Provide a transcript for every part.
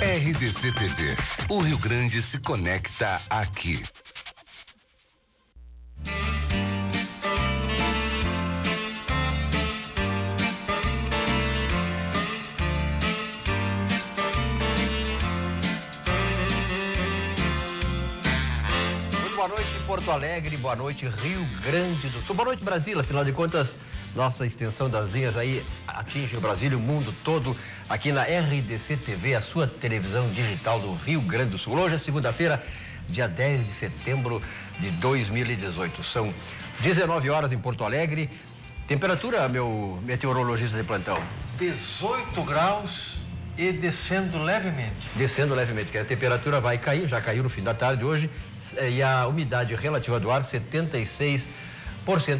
RDC TV. O Rio Grande se conecta aqui. Boa noite, Porto Alegre, boa noite, Rio Grande do Sul, boa noite, Brasília. Afinal de contas, nossa extensão das linhas aí atinge o Brasil e o mundo todo aqui na RDC TV, a sua televisão digital do Rio Grande do Sul. Hoje é segunda-feira, dia 10 de setembro de 2018. São 19 horas em Porto Alegre. Temperatura, meu meteorologista de plantão? 18 graus e descendo levemente. Descendo levemente, que a temperatura vai cair, já caiu no fim da tarde hoje, e a umidade relativa do ar 76%,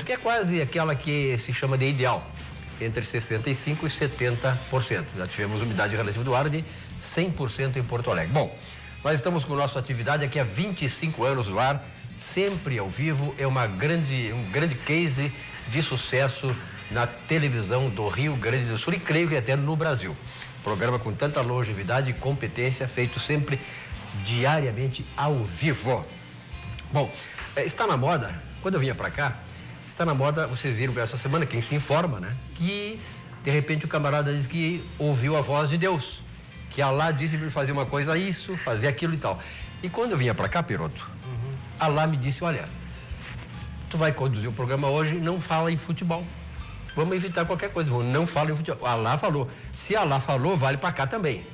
que é quase aquela que se chama de ideal, entre 65% e 70%. Já tivemos umidade relativa do ar de 100% em Porto Alegre. Bom, nós estamos com a nossa atividade aqui há 25 anos no ar, sempre ao vivo, é um grande case de sucesso na televisão do Rio Grande do Sul e creio que até no Brasil. Programa com tanta longevidade e competência, feito sempre diariamente ao vivo. Bom, está na moda, quando eu vinha para cá, está na moda, vocês viram essa semana, quem se informa, né? Que, de repente, o camarada diz que ouviu a voz de Deus, que Alá disse para ele fazer uma coisa, isso, fazer aquilo e tal. E quando eu vinha para cá, Piroto, Alá me disse, olha, tu vai conduzir o programa hoje, não fala em futebol. Vamos evitar qualquer coisa, não fala em futebol. Alá falou. Se Alá falou, vale para cá também.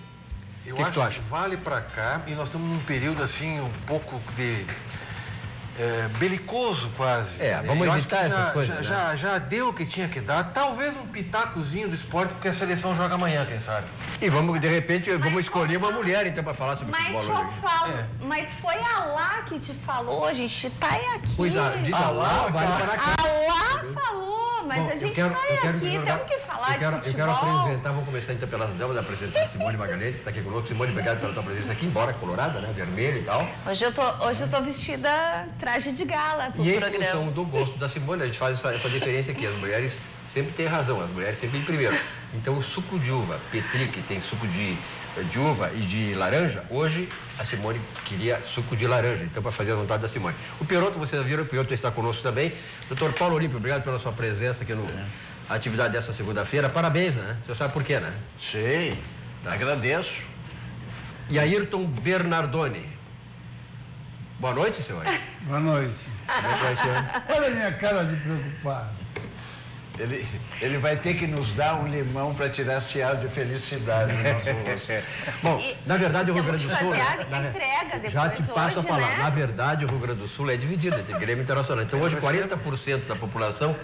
Eu acho que tu acha? Vale para cá e nós estamos num período assim, um pouco de belicoso quase. Vamos evitar essas coisas. Já deu o que tinha que dar. Talvez um pitacozinho do esporte, porque a seleção joga amanhã, quem sabe. E vamos, de repente, escolher uma mulher, então, para falar sobre futebol. Mas foi Alá que te falou, a gente tá aqui. Pois diz Alá, vale para cá. Alá falou. Mas a gente está aqui, temos que falar de futebol. Eu quero apresentar, vamos começar então pelas damas, apresentar a Simone Magalhães, que está aqui conosco. Simone, obrigado pela tua presença aqui, embora colorada, né, vermelha e tal. Hoje eu tô vestida traje de gala pro programa. E em função do gosto da Simone, a gente faz essa diferença aqui, as mulheres sempre têm razão, as mulheres sempre em primeiro. Então o suco de uva, Petri, que tem suco de uva e de laranja, hoje a Simone queria suco de laranja, então para fazer a vontade da Simone. O Peroto, vocês viram, o Peroto está conosco também. Dr. Paulo Olímpio, obrigado pela sua presença aqui na atividade dessa segunda-feira. Parabéns, né? Você sabe por quê, né? Sei, agradeço. E Ayrton Bernardoni. Boa noite, senhor. Boa noite. Como é que vai, senhor? Olha a minha cara de preocupado. Ele vai ter que nos dar um limão para tirar esse ar de felicidade no nosso rosto. Bom, na verdade o Rio Grande do Sul... entrega depois já te passo a palavra. Né? Na verdade o Rio Grande do Sul é dividido entre Grêmio Internacional. Então hoje 40% da população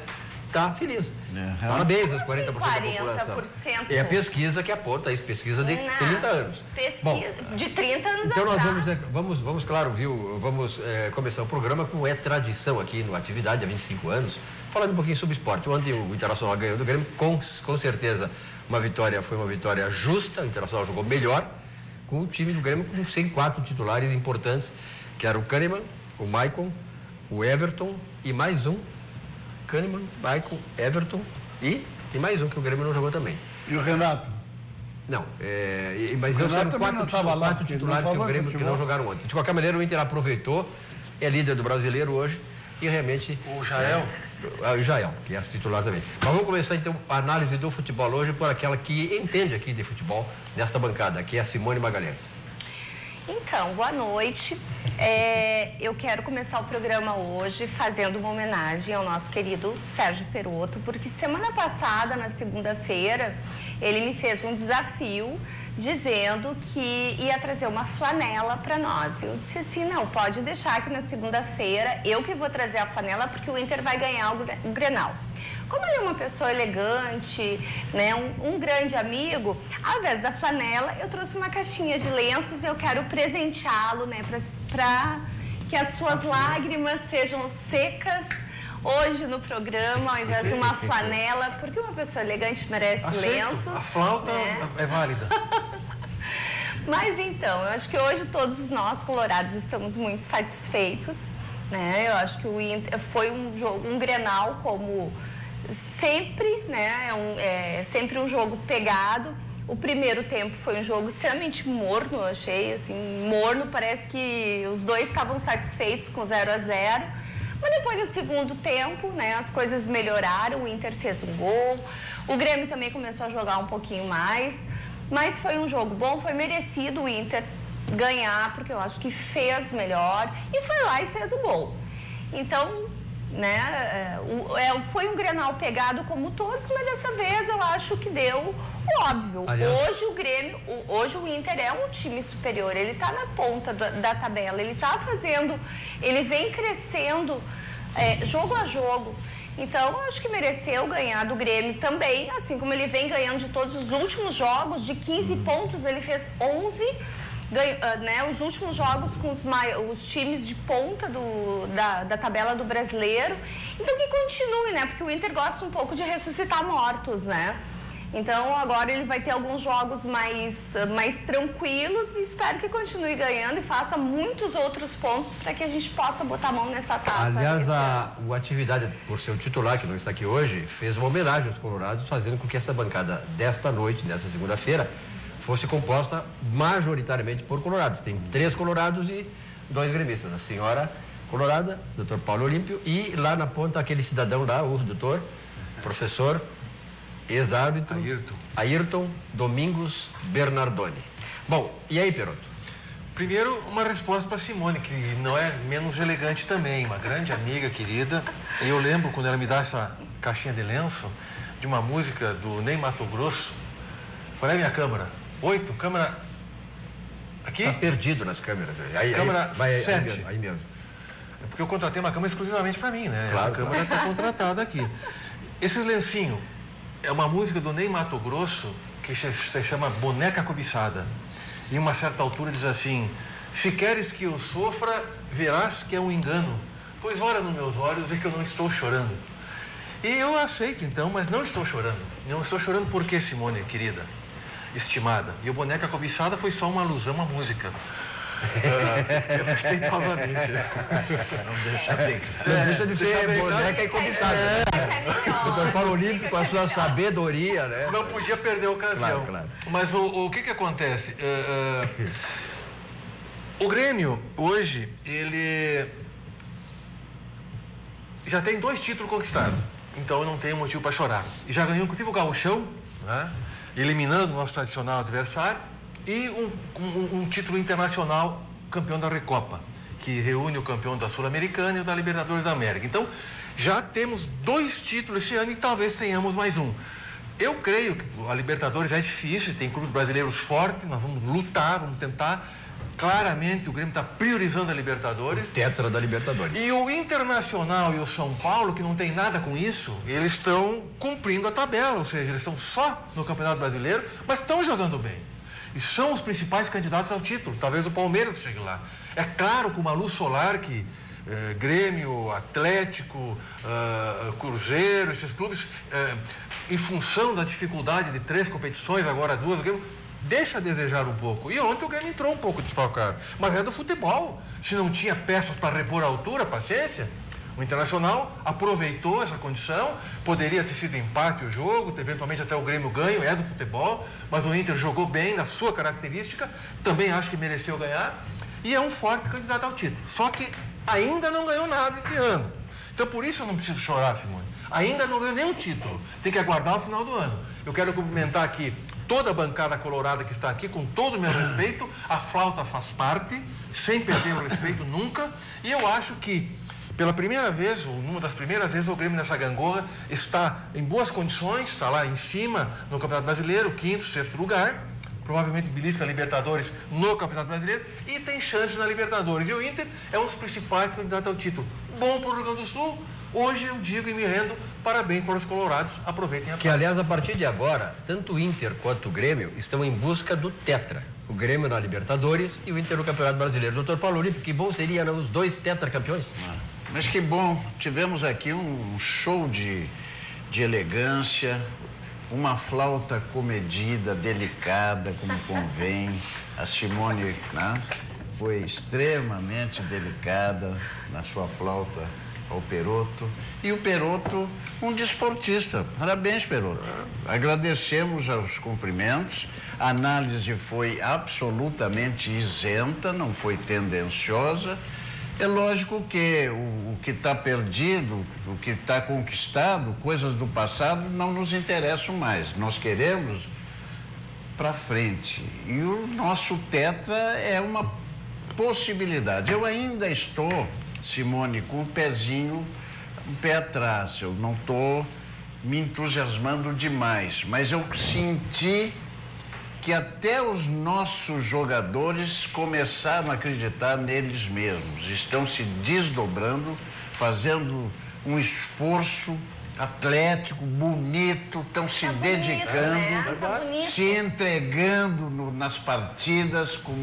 está feliz. Parabéns aos 40% da população. É a pesquisa que aponta isso, pesquisa de 30 anos. Bom, de 30 anos então atrás. nós vamos, claro, vamos começar o programa com tradição aqui no Atividade, há 25 anos, falando um pouquinho sobre esporte. Ontem o Internacional ganhou do Grêmio, com certeza foi uma vitória justa, o Internacional jogou melhor, com o time do Grêmio com 104 titulares importantes, que eram o Kahneman, o Maicon, o Everton e mais um. Kahneman, Maicon, Everton e mais um que o Grêmio não jogou também. E o Renato? Não, mas eu eram quatro titulares que o Grêmio que não jogaram ontem. De qualquer maneira, o Inter aproveitou, é líder do Brasileiro hoje e realmente... O Jael? O Jael, que é titular também. Mas vamos começar então a análise do futebol hoje por aquela que entende aqui de futebol nesta bancada, que é a Simone Magalhães. Então, boa noite. Eu quero começar o programa hoje fazendo uma homenagem ao nosso querido Sérgio Peroto, porque semana passada, na segunda-feira, ele me fez um desafio dizendo que ia trazer uma flanela para nós. Eu disse assim, não, pode deixar que na segunda-feira eu que vou trazer a flanela porque o Inter vai ganhar o Grenal. Como ele é uma pessoa elegante, né, um grande amigo, ao invés da flanela, eu trouxe uma caixinha de lenços e eu quero presenteá-lo, né, para que as suas lágrimas sejam secas hoje no programa, ao invés de uma flanela, porque uma pessoa elegante merece lenços. A flauta, né, é válida. Mas então, eu acho que hoje todos nós, colorados, estamos muito satisfeitos, né? Eu acho que o Inter foi um Grenal como sempre, né? É sempre um jogo pegado. O primeiro tempo foi um jogo extremamente morno, eu achei, assim, morno, parece que os dois estavam satisfeitos com 0-0. Mas depois do segundo tempo, né, as coisas melhoraram, o Inter fez um gol, o Grêmio também começou a jogar um pouquinho mais, mas foi um jogo bom, foi merecido o Inter ganhar, porque eu acho que fez melhor e foi lá e fez o gol. Então, né, foi um Grenal pegado como todos, mas dessa vez eu acho que deu o óbvio. Aliás, Hoje o Inter é um time superior, ele está na ponta da tabela, ele vem crescendo jogo a jogo. Então, eu acho que mereceu ganhar do Grêmio também, assim como ele vem ganhando de todos os últimos jogos, de 15 pontos ele fez 11. Os últimos jogos com os times de ponta da tabela do Brasileiro. Então que continue, né? Porque o Inter gosta um pouco de ressuscitar mortos, né? Então agora ele vai ter alguns jogos mais tranquilos e espero que continue ganhando e faça muitos outros pontos para que a gente possa botar a mão nessa taça. Aliás, o Atividade, por ser o titular, que não está aqui hoje, fez uma homenagem aos colorados, fazendo com que essa bancada desta noite, dessa segunda-feira, fosse composta majoritariamente por colorados. Tem 3 colorados e 2 gremistas. A senhora colorada, doutor Paulo Olímpio, e lá na ponta aquele cidadão lá, o doutor, professor, ex-árbitro, Ayrton Domingos Bernardoni. Bom, e aí, Peroto? Primeiro, uma resposta para Simone, que não é menos elegante também, uma grande amiga querida. E eu lembro, quando ela me dá essa caixinha de lenço, de uma música do Ney Matogrosso. Qual é a minha câmera? 8, câmera... Aqui? Está perdido nas câmeras. Câmera 7. Aí mesmo. É porque eu contratei uma câmera exclusivamente para mim, né? Claro, essa câmera está contratada aqui. Esse lencinho é uma música do Ney Matogrosso que se chama Boneca Cobiçada. E em uma certa altura diz assim: se queres que eu sofra, verás que é um engano, pois ora nos meus olhos vê que eu não estou chorando. E eu aceito então, mas não estou chorando. Não estou chorando por quê, Simone, querida? Estimada. E o Boneca Cobiçada foi só uma alusão à música. Respeitosamente. Não deixa bem claro. Não deixa de ser boneca e cobiçada. O doutor Paulo Olímpio, com a sua sabedoria, né? Não podia perder a ocasião. Claro. Mas o que acontece? O Grêmio, hoje, ele já tem 2 títulos conquistados. Então, eu não tenho motivo para chorar. E já ganhou, inclusive, o Gauchão, né? Eliminando o nosso tradicional adversário, e um título internacional, campeão da Recopa, que reúne o campeão da Sul-Americana e o da Libertadores da América. Então, já temos 2 títulos esse ano e talvez tenhamos mais um. Eu creio que a Libertadores é difícil, tem clubes brasileiros fortes, nós vamos lutar, vamos tentar. Claramente o Grêmio está priorizando a Libertadores. Tetra da Libertadores. E o Internacional e o São Paulo, que não tem nada com isso, eles estão cumprindo a tabela, ou seja, eles estão só no Campeonato Brasileiro, mas estão jogando bem. E são os principais candidatos ao título. Talvez o Palmeiras chegue lá. É claro, com uma luz solar que Grêmio, Atlético, Cruzeiro, esses clubes, em função da dificuldade de 3 competições, agora 2, o Grêmio deixa a desejar um pouco. E ontem o Grêmio entrou um pouco desfalcado. Mas é do futebol. Se não tinha peças para repor a altura, paciência. O Internacional aproveitou essa condição, poderia ter sido empate o jogo, eventualmente até o Grêmio ganho, é do futebol, mas o Inter jogou bem na sua característica, também acho que mereceu ganhar, e é um forte candidato ao título. Só que ainda não ganhou nada esse ano. Então por isso eu não preciso chorar, Simone. Ainda não ganhou nenhum título. Tem que aguardar o final do ano. Eu quero cumprimentar aqui toda a bancada colorada que está aqui, com todo o meu respeito. A flauta faz parte, sem perder o respeito nunca, e eu acho que pela primeira vez, ou numa das primeiras vezes, o Grêmio nessa gangorra está em boas condições, está lá em cima no Campeonato Brasileiro, 5º, 6º lugar, provavelmente belisca a Libertadores no Campeonato Brasileiro e tem chances na Libertadores. E o Inter é um dos principais candidatos ao título. Bom para o Rio Grande do Sul. Hoje eu digo e me rendo, parabéns para os colorados, aproveitem a fase. Que, aliás, a partir de agora, tanto o Inter quanto o Grêmio estão em busca do Tetra. O Grêmio na Libertadores e o Inter no Campeonato Brasileiro. Doutor Paulo Olímpio, que bom seria, não, os 2 tetracampeões? Mas que bom, tivemos aqui um show de elegância, uma flauta comedida, delicada, como convém. A Simone, né, foi extremamente delicada na sua flauta ao Perotto. E o Perotto, um desportista. Parabéns, Perotto. Agradecemos aos cumprimentos. A análise foi absolutamente isenta, não foi tendenciosa. É lógico que o que está perdido, o que está conquistado, coisas do passado não nos interessam mais. Nós queremos para frente. E o nosso tetra é uma possibilidade. Eu ainda estou, Simone, com um pé atrás. Eu não estou me entusiasmando demais, mas eu senti que até os nossos jogadores começaram a acreditar neles mesmos. Estão se desdobrando, fazendo um esforço atlético, bonito, estão se dedicando, né? Tá bonito. se entregando nas partidas com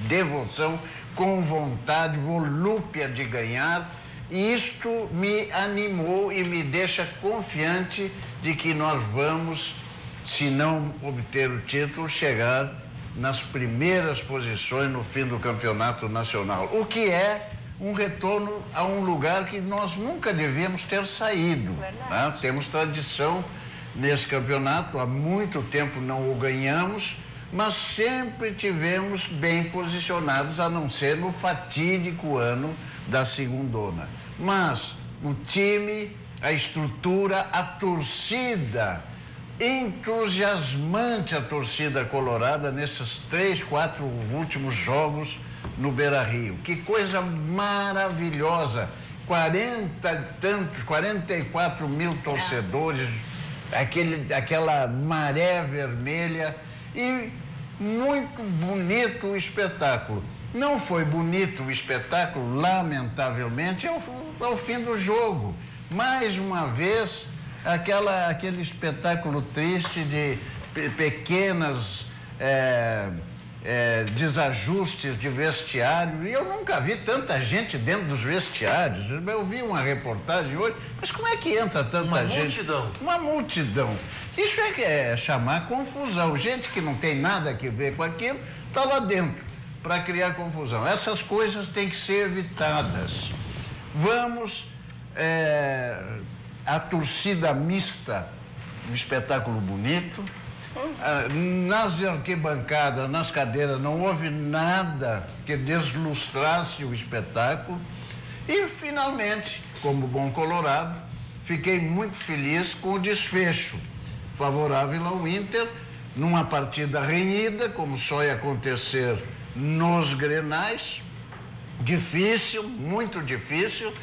devoção, com vontade, volúpia de ganhar. E isto me animou e me deixa confiante de que nós vamos, se não obter o título, chegar nas primeiras posições no fim do campeonato nacional. O que é um retorno a um lugar que nós nunca devíamos ter saído. Né? Temos tradição nesse campeonato, há muito tempo não o ganhamos, mas sempre tivemos bem posicionados, a não ser no fatídico ano da segundona. Mas o time, a estrutura, a torcida, entusiasmante a torcida colorada nesses 3, 4 últimos jogos no Beira-Rio. Que coisa maravilhosa. 44 mil torcedores, aquela maré vermelha e muito bonito o espetáculo. Não foi bonito o espetáculo, lamentavelmente, ao fim do jogo. Mais uma vez, aquele espetáculo triste de pequenas desajustes de vestiário. E eu nunca vi tanta gente dentro dos vestiários. Eu vi uma reportagem hoje, mas como é que entra tanta gente? Multidão. Uma multidão. Isso é chamar confusão. Gente que não tem nada a ver com aquilo, está lá dentro para criar confusão. Essas coisas têm que ser evitadas. Vamos, a torcida mista, um espetáculo bonito. Nas arquibancadas, nas cadeiras, não houve nada que deslustrasse o espetáculo. E, finalmente, como bom colorado, fiquei muito feliz com o desfecho favorável ao Inter, numa partida renhida, como só ia acontecer nos Grenais. Difícil, muito difícil,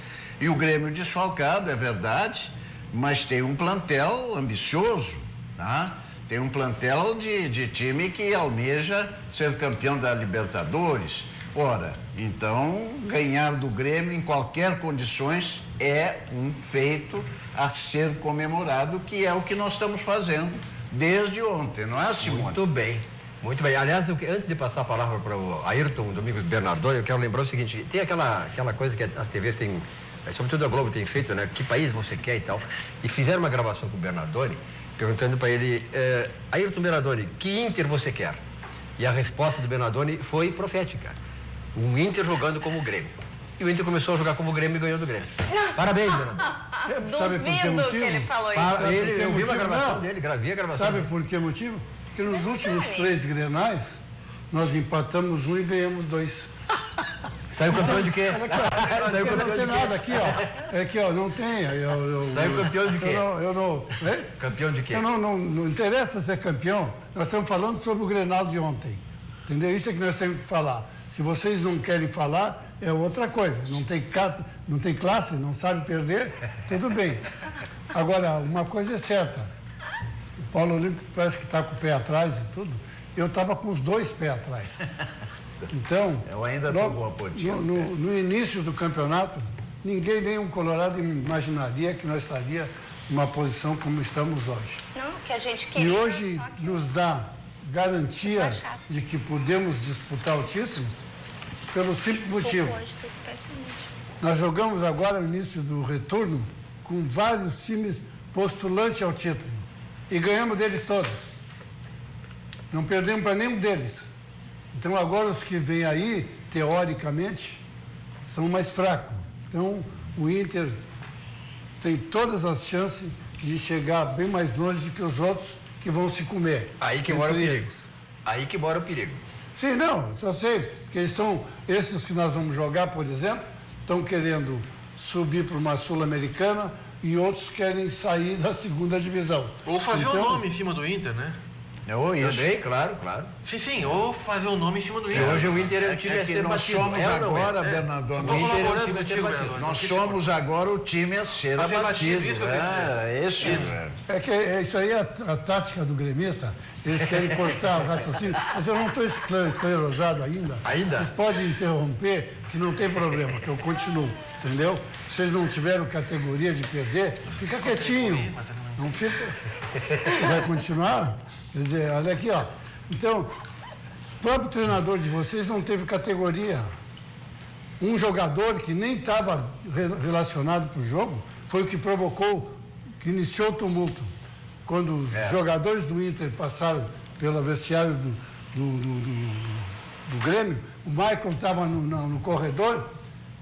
e o Grêmio desfalcado, é verdade, mas tem um plantel ambicioso, tá? Tem um plantel de time que almeja ser campeão da Libertadores. Ora, então, ganhar do Grêmio em qualquer condições é um feito a ser comemorado, que é o que nós estamos fazendo desde ontem, não é, Simone? Muito bem, muito bem. Aliás, antes de passar a palavra para o Ayrton Domingos Bernardoni, eu quero lembrar o seguinte: tem aquela coisa que as TVs têm, sobretudo a Globo tem feito, né? Que país você quer e tal. E fizeram uma gravação com o Bernardoni, perguntando para ele, Ayrton Bernardoni, que Inter você quer? E a resposta do Bernardoni foi profética: um Inter jogando como o Grêmio. E o Inter começou a jogar como o Grêmio e ganhou do Grêmio. Parabéns, Bernardoni. Sabe por que Duvido motivo? que ele falou isso. Eu vi uma gravação Não. dele, gravei a gravação. Sabe por que motivo? Porque nos últimos 3 Grenais, nós empatamos 1 e ganhamos 2. Saiu campeão de quê? Saiu Não campeão tem de quê? nada aqui, ó. Aqui, ó, não tem. Saiu campeão de quê? Eu não. Campeão de quê? Não interessa ser campeão. Nós estamos falando sobre o Grenal de ontem. Entendeu? Isso é que nós temos que falar. Se vocês não querem falar, é outra coisa. Não tem classe, não sabe perder, tudo bem. Agora, uma coisa é certa. O Paulo Olímpico parece que está com o pé atrás e tudo. Eu estava com os 2 pés atrás. Então, Eu ainda estou com a pontinha. no início do campeonato, ninguém, nem um colorado, imaginaria que nós estaríamos numa posição como estamos hoje. Não, que a gente E queria. hoje só que- nos dá garantia Baixasse. de que podemos disputar o título pelo simples motivo. Hoje, tô especialmente. Nós jogamos agora, no início do retorno, com vários times postulantes ao título. E ganhamos deles todos. Não perdemos para nenhum deles. Então agora os que vêm aí, teoricamente, são mais fracos. Então o Inter tem todas as chances de chegar bem mais longe do que os outros que vão se comer. Aí que mora o perigo. Aí que mora o perigo. Sim, não, só sei, porque esses que nós vamos jogar, por exemplo, estão querendo subir para uma Sul-Americana e outros querem sair da segunda divisão. Ou fazer um nome em cima do Inter, né? Ou isso. Também, claro. Sim, ou fazer um nome em cima do Inter. Hoje o Inter é o time a ser nós batido. somos agora, Bernardo. Estou colaborando contigo, Bernardo. Nós somos agora o time a ser abatido. Isso que eu quero dizer. É que isso aí é a tática do gremista, eles querem cortar o raciocínio, mas eu não estou esclerosado ainda. Ainda? Vocês podem interromper, que não tem problema, que eu continuo, entendeu? Se vocês não tiveram categoria de perder, fica quietinho. Não fica. Você vai continuar? Quer dizer, olha aqui, ó. Então, o próprio treinador de vocês não teve categoria. Um jogador que nem estava relacionado para o jogo foi o que provocou, que iniciou o tumulto. Quando os jogadores do Inter passaram pelo vestiário do Grêmio, o Michael estava no corredor,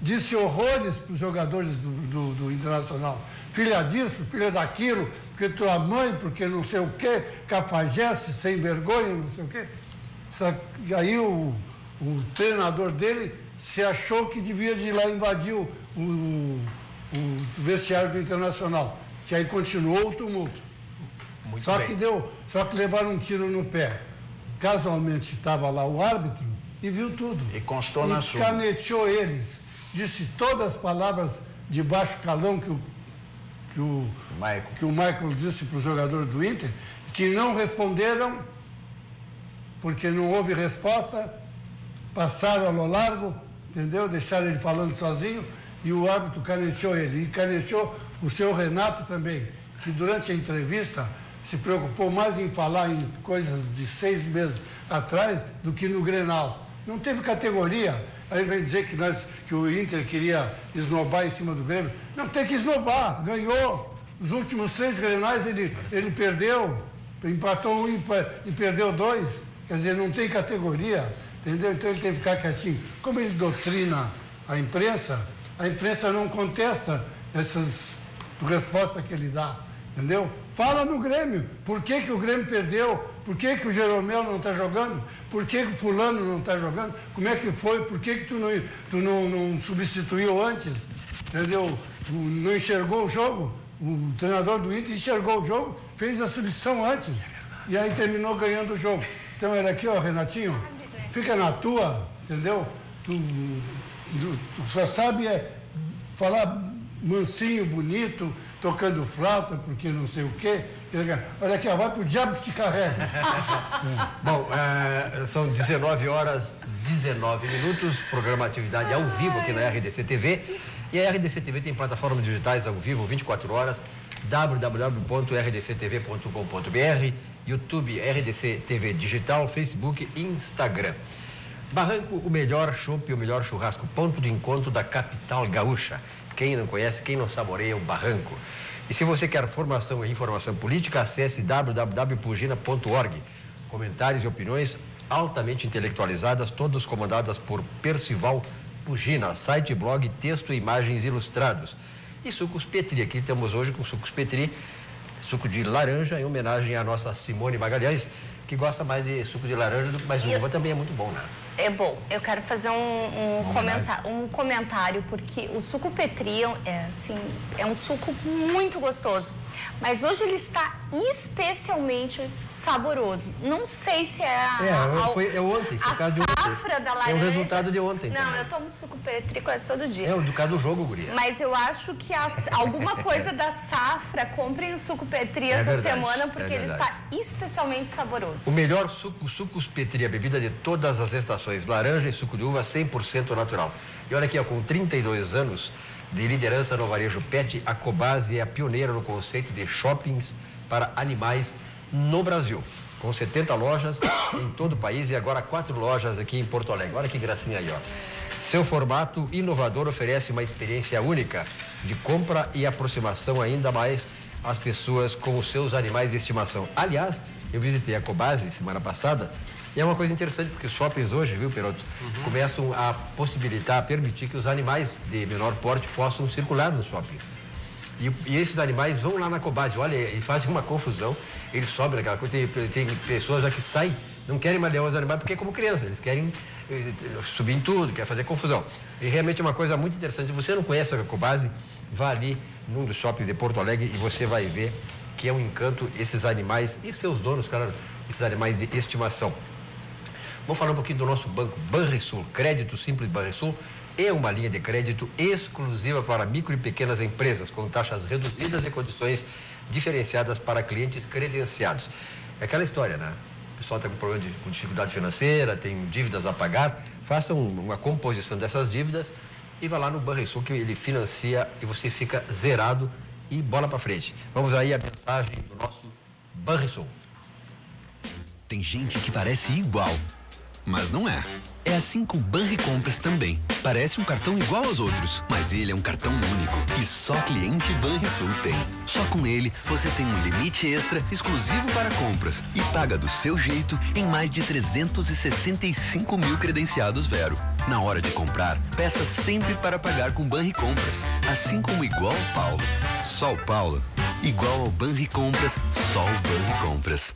disse horrores para os jogadores do Internacional. Filha disso, filha daquilo, porque tua mãe, porque não sei o quê, cafajeste, sem vergonha, não sei o quê. E aí o treinador dele se achou que devia de ir lá invadir o vestiário do Internacional, que aí continuou o tumulto. Só que levaram um tiro no pé. Casualmente estava lá o árbitro e viu tudo. E constou na sua. Caneteou eles. Disse todas as palavras de baixo calão que o Michael disse para os jogadores do Inter, que não responderam, porque não houve resposta, passaram ao largo, entendeu? Deixaram ele falando sozinho e o árbitro caneteou ele. E caneteou o seu Renato também, que durante a entrevista se preocupou mais em falar em coisas de 6 meses atrás do que no Grenal. Não teve categoria. Aí vem dizer que o Inter queria esnobar em cima do Grêmio. Não tem que esnobar, ganhou. Os últimos 3 Grenais ele perdeu, empatou 1 e perdeu 2. Quer dizer, não tem categoria, entendeu? Então ele tem que ficar quietinho. Como ele doutrina a imprensa não contesta essas respostas que ele dá, entendeu? Fala no Grêmio. Por que o Grêmio perdeu? Por que o Jeromel não está jogando? Por que o fulano não está jogando? Como é que foi? Por que tu não substituiu antes? Entendeu? Não enxergou o jogo? O treinador do Inter enxergou o jogo, fez a substituição antes. E aí terminou ganhando o jogo. Então, olha aqui, ó, Renatinho, fica na tua, entendeu? Tu só sabe falar mansinho, bonito, tocando flauta, porque não sei o quê. Olha aqui, ó, vai pro diabo que te carrega. Bom, são 19 horas, 19 minutos, programa Atividade ao vivo aqui na RDC TV. E a RDC TV tem plataformas digitais ao vivo 24 horas, www.rdctv.com.br, YouTube, RDC TV Digital, Facebook e Instagram. Barranco, o melhor chopp e o melhor churrasco, ponto de encontro da capital gaúcha. Quem não conhece, quem não saboreia o Barranco. E se você quer formação e informação política, acesse www.pugina.org. Comentários e opiniões altamente intelectualizadas, todas comandadas por Percival Pugina, site, blog, texto e imagens ilustrados. E sucos Petri, aqui estamos hoje com sucos Petri, suco de laranja, em homenagem à nossa Simone Magalhães, que gosta mais de suco de laranja, mas uva também é muito bom, né? É bom. Eu quero fazer um comentário, porque o suco Petri é um suco muito gostoso. Mas hoje ele está especialmente saboroso. Não sei se é ontem, foi a safra da laranja. É o resultado de ontem. Não, também. Eu tomo suco Petri quase todo dia. É o do caso do jogo, guria. Mas eu acho que alguma coisa da safra, comprem o suco Petri essa semana, porque ele está especialmente saboroso. O melhor sucos Petri, a bebida de todas as estações, laranja e suco de uva 100% natural. E olha aqui, ó, com 32 anos de liderança no varejo pet, a Cobasi é a pioneira no conceito de shoppings para animais no Brasil. Com 70 lojas em todo o país e agora 4 lojas aqui em Porto Alegre. Olha que gracinha aí, ó. Seu formato inovador oferece uma experiência única de compra e aproximação ainda mais às pessoas com os seus animais de estimação. Aliás, eu visitei a Cobasi semana passada e é uma coisa interessante, porque os shoppings hoje, viu, Peroto, começam a permitir que os animais de menor porte possam circular nos shoppings. E esses animais vão lá na Cobase, olha, e fazem uma confusão, eles sobem naquela coisa, tem pessoas já que saem, não querem mais levar os animais porque é como criança, eles querem subir em tudo, querem fazer confusão. E realmente é uma coisa muito interessante, se você não conhece a Cobase, vá ali num dos shoppings de Porto Alegre e você vai ver que é um encanto esses animais e seus donos, claro, esses animais de estimação. Vamos falar um pouquinho do nosso banco Banrisul, Crédito Simples Banrisul. É uma linha de crédito exclusiva para micro e pequenas empresas, com taxas reduzidas e condições diferenciadas para clientes credenciados. É aquela história, né? O pessoal está com problema com dificuldade financeira, tem dívidas a pagar, faça uma composição dessas dívidas e vá lá no Banrisul, que ele financia e você fica zerado e bola para frente. Vamos aí a mensagem do nosso Banrisul. Tem gente que parece igual, mas não é. É assim com o Banricompras também. Parece um cartão igual aos outros, mas ele é um cartão único e só cliente Banrisul tem. Só com ele você tem um limite extra exclusivo para compras e paga do seu jeito em mais de 365 mil credenciados Vero. Na hora de comprar, peça sempre para pagar com Banricompras, assim como igual ao Paulo. Só o Paulo. Igual ao Banricompras, só o Banricompras.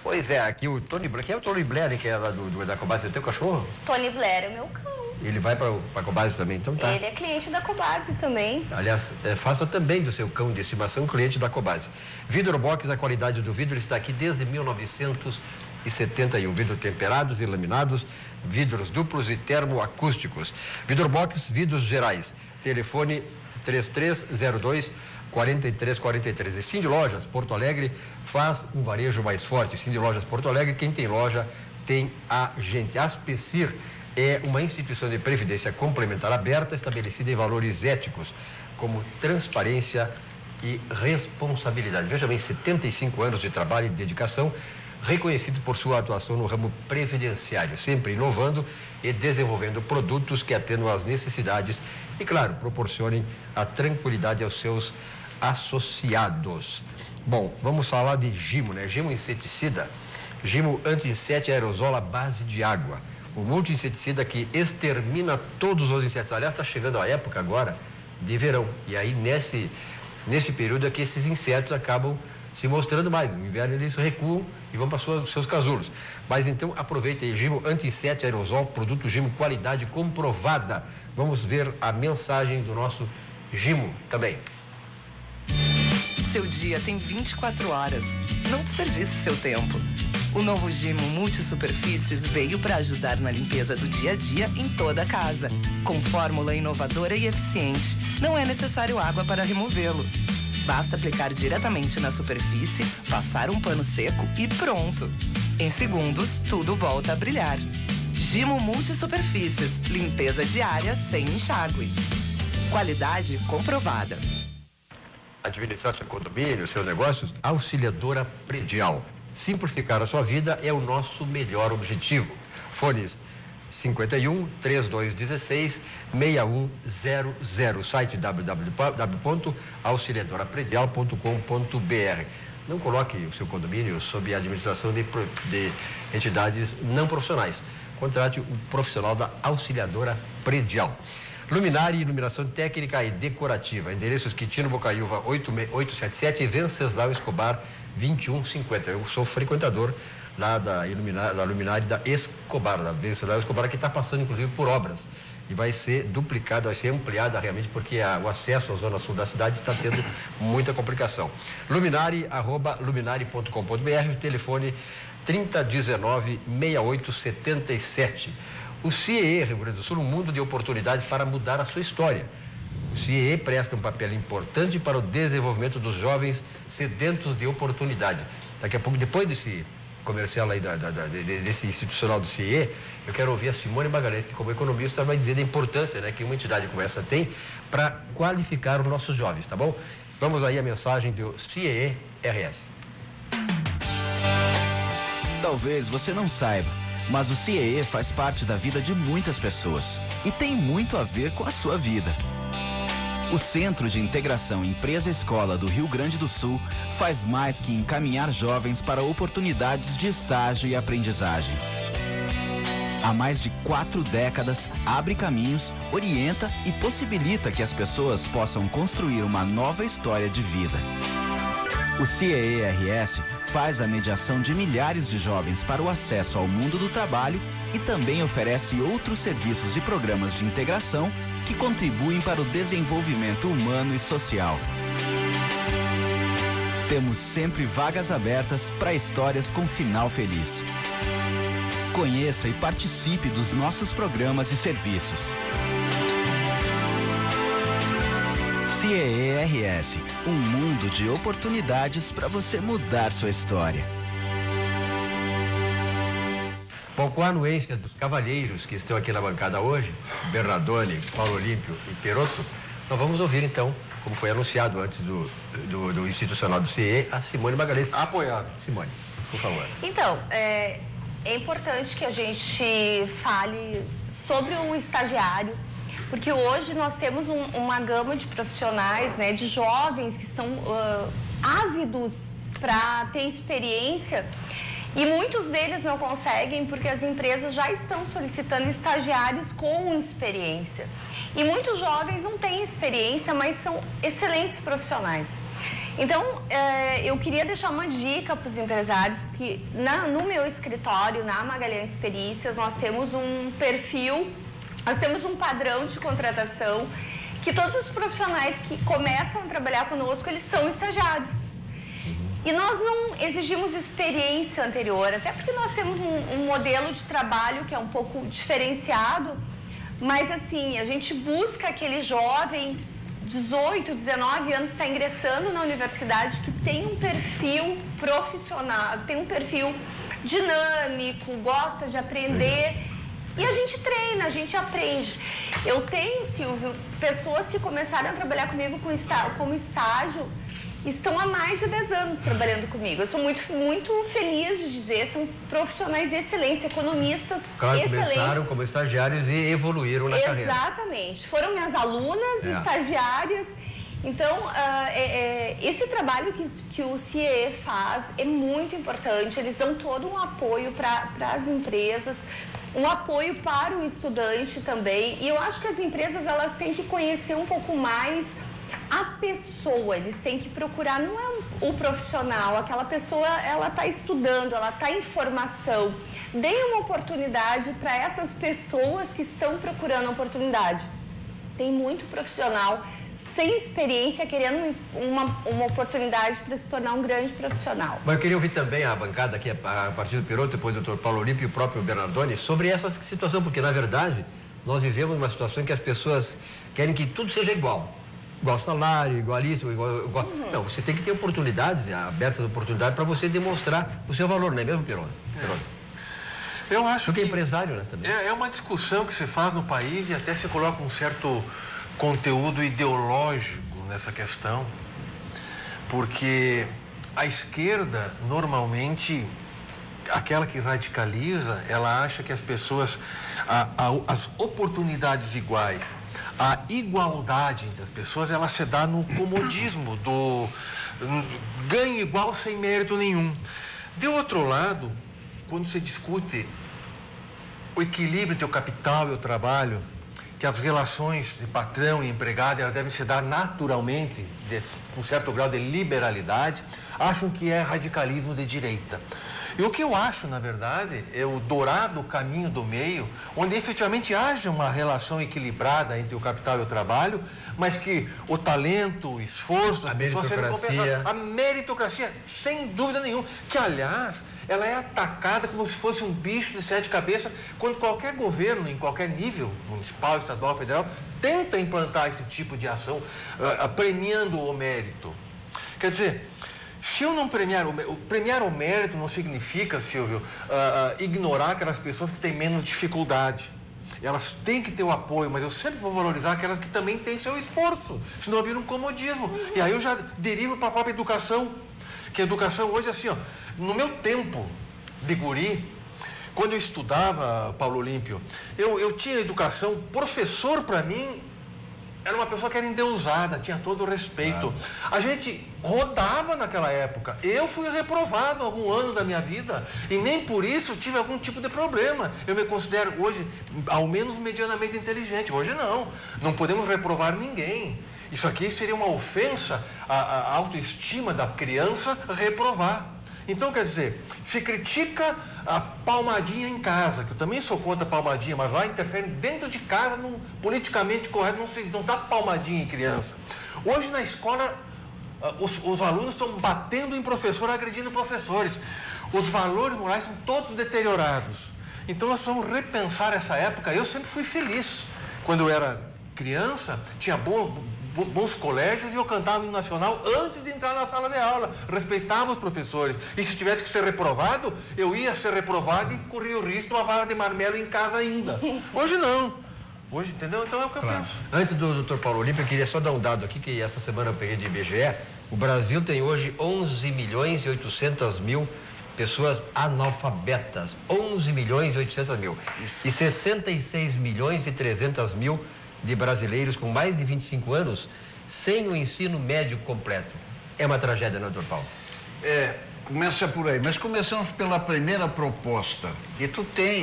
Pois é, aqui o Tony Blair, quem é o Tony Blair, que é lá da Cobase, é o teu cachorro? Tony Blair é meu cão. Ele vai para a Cobase também, então tá. Ele é cliente da Cobase também. Aliás, faça também do seu cão de estimação cliente da Cobase. Vidrobox, a qualidade do vidro está aqui desde 1971. Vidro temperados e laminados, vidros duplos e termoacústicos. Vidrobox, vidros gerais. Telefone 3302-4343. E Cindy Lojas Porto Alegre faz um varejo mais forte. Cindy Lojas Porto Alegre, quem tem loja tem a gente. A Aspecir é uma instituição de previdência complementar aberta, estabelecida em valores éticos, como transparência e responsabilidade. Veja bem, 75 anos de trabalho e dedicação, reconhecido por sua atuação no ramo previdenciário, sempre inovando e desenvolvendo produtos que atendam às necessidades e, claro, proporcionem a tranquilidade aos seus associados. Bom, vamos falar de Gimo, né? Gimo inseticida, Gimo anti-inseto aerosol à base de água. O multi-inseticida que extermina todos os insetos. Aliás, está chegando a época agora de verão. E aí, nesse período é que esses insetos acabam se mostrando mais. No inverno eles recuam e vão para seus casulos. Mas então, aproveita aí, Gimo anti-inseto aerosol, produto Gimo, qualidade comprovada. Vamos ver a mensagem do nosso Gimo também. Seu dia tem 24 horas. Não desperdice seu tempo. O novo Gimo Multisuperfícies veio para ajudar na limpeza do dia a dia em toda a casa. Com fórmula inovadora e eficiente, não é necessário água para removê-lo. Basta aplicar diretamente na superfície, passar um pano seco e pronto. Em segundos, tudo volta a brilhar. Gimo Multisuperfícies, limpeza diária sem enxágue. Qualidade comprovada. Administrar seu condomínio, seus negócios, Auxiliadora Predial. Simplificar a sua vida é o nosso melhor objetivo. Fones 51 3216 6100. Site www.auxiliadorapredial.com.br. Não coloque o seu condomínio sob a administração de entidades não profissionais. Contrate o profissional da Auxiliadora Predial. Luminária, iluminação técnica e decorativa. Endereços Quintino Bocaiúva 877 e Venceslau Escobar 2150. Eu sou frequentador lá da luminária da Escobar, da Venceslau Escobar, que está passando inclusive por obras. E vai ser duplicada, vai ser ampliada realmente, porque o acesso à zona sul da cidade está tendo muita complicação. Luminari@luminari.com.br, telefone 3019-6877. O CIEE Rio Grande do Sul, um mundo de oportunidades para mudar a sua história. O CIEE presta um papel importante para o desenvolvimento dos jovens sedentos de oportunidade. Daqui a pouco, depois desse comercial aí, desse institucional do CIEE, eu quero ouvir a Simone Magalhães, que como economista vai dizer da importância, né, que uma entidade como essa tem para qualificar os nossos jovens, tá bom? Vamos aí a mensagem do CIEE RS. Talvez você não saiba, mas o CIEE faz parte da vida de muitas pessoas e tem muito a ver com a sua vida. O Centro de Integração Empresa-Escola do Rio Grande do Sul faz mais que encaminhar jovens para oportunidades de estágio e aprendizagem. Há mais de 4 décadas, abre caminhos, orienta e possibilita que as pessoas possam construir uma nova história de vida. O CIEE-RS faz a mediação de milhares de jovens para o acesso ao mundo do trabalho e também oferece outros serviços e programas de integração que contribuem para o desenvolvimento humano e social. Temos sempre vagas abertas para histórias com final feliz. Conheça e participe dos nossos programas e serviços. CIEE-RS, um mundo de oportunidades para você mudar sua história. Bom, com a anuência dos cavalheiros que estão aqui na bancada hoje, Bernardoni, Paulo Olímpio e Perotto, nós vamos ouvir então, como foi anunciado antes do institucional do CIE, a Simone Magalhães. Apoiado. Simone, por favor. Então, é importante que a gente fale sobre o estagiário, porque hoje nós temos uma gama de profissionais, né, de jovens que estão ávidos para ter experiência e muitos deles não conseguem porque as empresas já estão solicitando estagiários com experiência. E muitos jovens não têm experiência, mas são excelentes profissionais. Então, eu queria deixar uma dica para os empresários, porque no meu escritório, na Magalhães Perícias, nós temos um perfil, nós temos um padrão de contratação que todos os profissionais que começam a trabalhar conosco, eles são estagiários. E nós não exigimos experiência anterior, até porque nós temos um modelo de trabalho que é um pouco diferenciado, mas assim, a gente busca aquele jovem 18, 19 anos está ingressando na universidade que tem um perfil profissional, tem um perfil dinâmico, gosta de aprender e a gente treina, a gente aprende. Eu tenho, Silvio, pessoas que começaram a trabalhar comigo como estágio, estão há mais de 10 anos trabalhando comigo. Eu sou muito feliz de dizer, são profissionais excelentes, economistas excelentes. Começaram como estagiários e evoluíram na carreira. Exatamente. Foram minhas alunas, estagiárias. Então, esse trabalho que o CIE faz é muito importante. Eles dão todo um apoio para as empresas, um apoio para o estudante também. E eu acho que as empresas elas têm que conhecer um pouco mais a pessoa, eles têm que procurar, não é o profissional, aquela pessoa, ela está estudando, ela está em formação. Deem uma oportunidade para essas pessoas que estão procurando oportunidade. Tem muito profissional sem experiência querendo uma oportunidade para se tornar um grande profissional. Mas eu queria ouvir também a bancada aqui, a partir do Perotto, depois do Dr. Paulo Olímpio e o próprio Bernardoni, sobre essa situação, porque na verdade nós vivemos uma situação em que as pessoas querem que tudo seja igual salário, igual isso, igual... Não, você tem que ter oportunidades, abertas oportunidades para você demonstrar o seu valor, não é mesmo, Perotto? Eu acho que é empresário, né, também. É uma discussão que se faz no país e até se coloca um certo conteúdo ideológico nessa questão, porque a esquerda, normalmente, aquela que radicaliza, ela acha que as pessoas, as oportunidades iguais, a igualdade entre as pessoas, ela se dá no comodismo do ganho igual sem mérito nenhum. De outro lado, quando se discute o equilíbrio entre o capital e o trabalho, que as relações de patrão e empregado elas devem se dar naturalmente, com um certo grau de liberalidade, acham que é radicalismo de direita. E o que eu acho, na verdade, é o dourado caminho do meio, onde efetivamente haja uma relação equilibrada entre o capital e o trabalho, mas que o talento, o esforço, as pessoas serem compensadas. A meritocracia, sem dúvida nenhuma, que, aliás, ela é atacada como se fosse um bicho de 7 cabeças, quando qualquer governo, em qualquer nível, municipal, estadual, federal, tenta implantar esse tipo de ação, premiando o mérito. Quer dizer, se eu não premiar o mérito não significa, Silvio, ignorar aquelas pessoas que têm menos dificuldade. Elas têm que ter o apoio, mas eu sempre vou valorizar aquelas que também têm seu esforço, senão vira um comodismo. E aí eu já derivo para a própria educação, que a educação hoje, assim, ó, no meu tempo de guri, quando eu estudava, Paulo Olímpio, eu tinha educação, professor para mim era uma pessoa que era endeusada, tinha todo o respeito. A gente rodava naquela época. Eu fui reprovado algum ano da minha vida e nem por isso tive algum tipo de problema. Eu me considero hoje, ao menos, medianamente inteligente. Hoje não. Não podemos reprovar ninguém. Isso aqui seria uma ofensa à autoestima da criança reprovar. Então, quer dizer, se critica a palmadinha em casa, que eu também sou contra a palmadinha, mas lá interfere dentro de casa, politicamente correto, não dá palmadinha em criança. Hoje na escola, os alunos estão batendo em professor, agredindo professores. Os valores morais são todos deteriorados. Então nós precisamos repensar essa época. Eu sempre fui feliz. Quando eu era criança, tinha bons colégios e eu cantava o hino nacional antes de entrar na sala de aula, respeitava os professores, e se tivesse que ser reprovado, eu ia ser reprovado e corria o risco de uma vara de marmelo em casa ainda. Hoje não. Hoje, entendeu? Então é o que eu penso. Antes do Dr. Paulo Olímpio, eu queria só dar um dado aqui, que essa semana eu peguei de IBGE. O Brasil tem hoje 11.800.000 pessoas analfabetas. 11.800.000. E 66.300.000 de brasileiros com mais de 25 anos sem o ensino médio completo. É uma tragédia, não, doutor Paulo? Começa por aí, mas começamos pela primeira proposta. E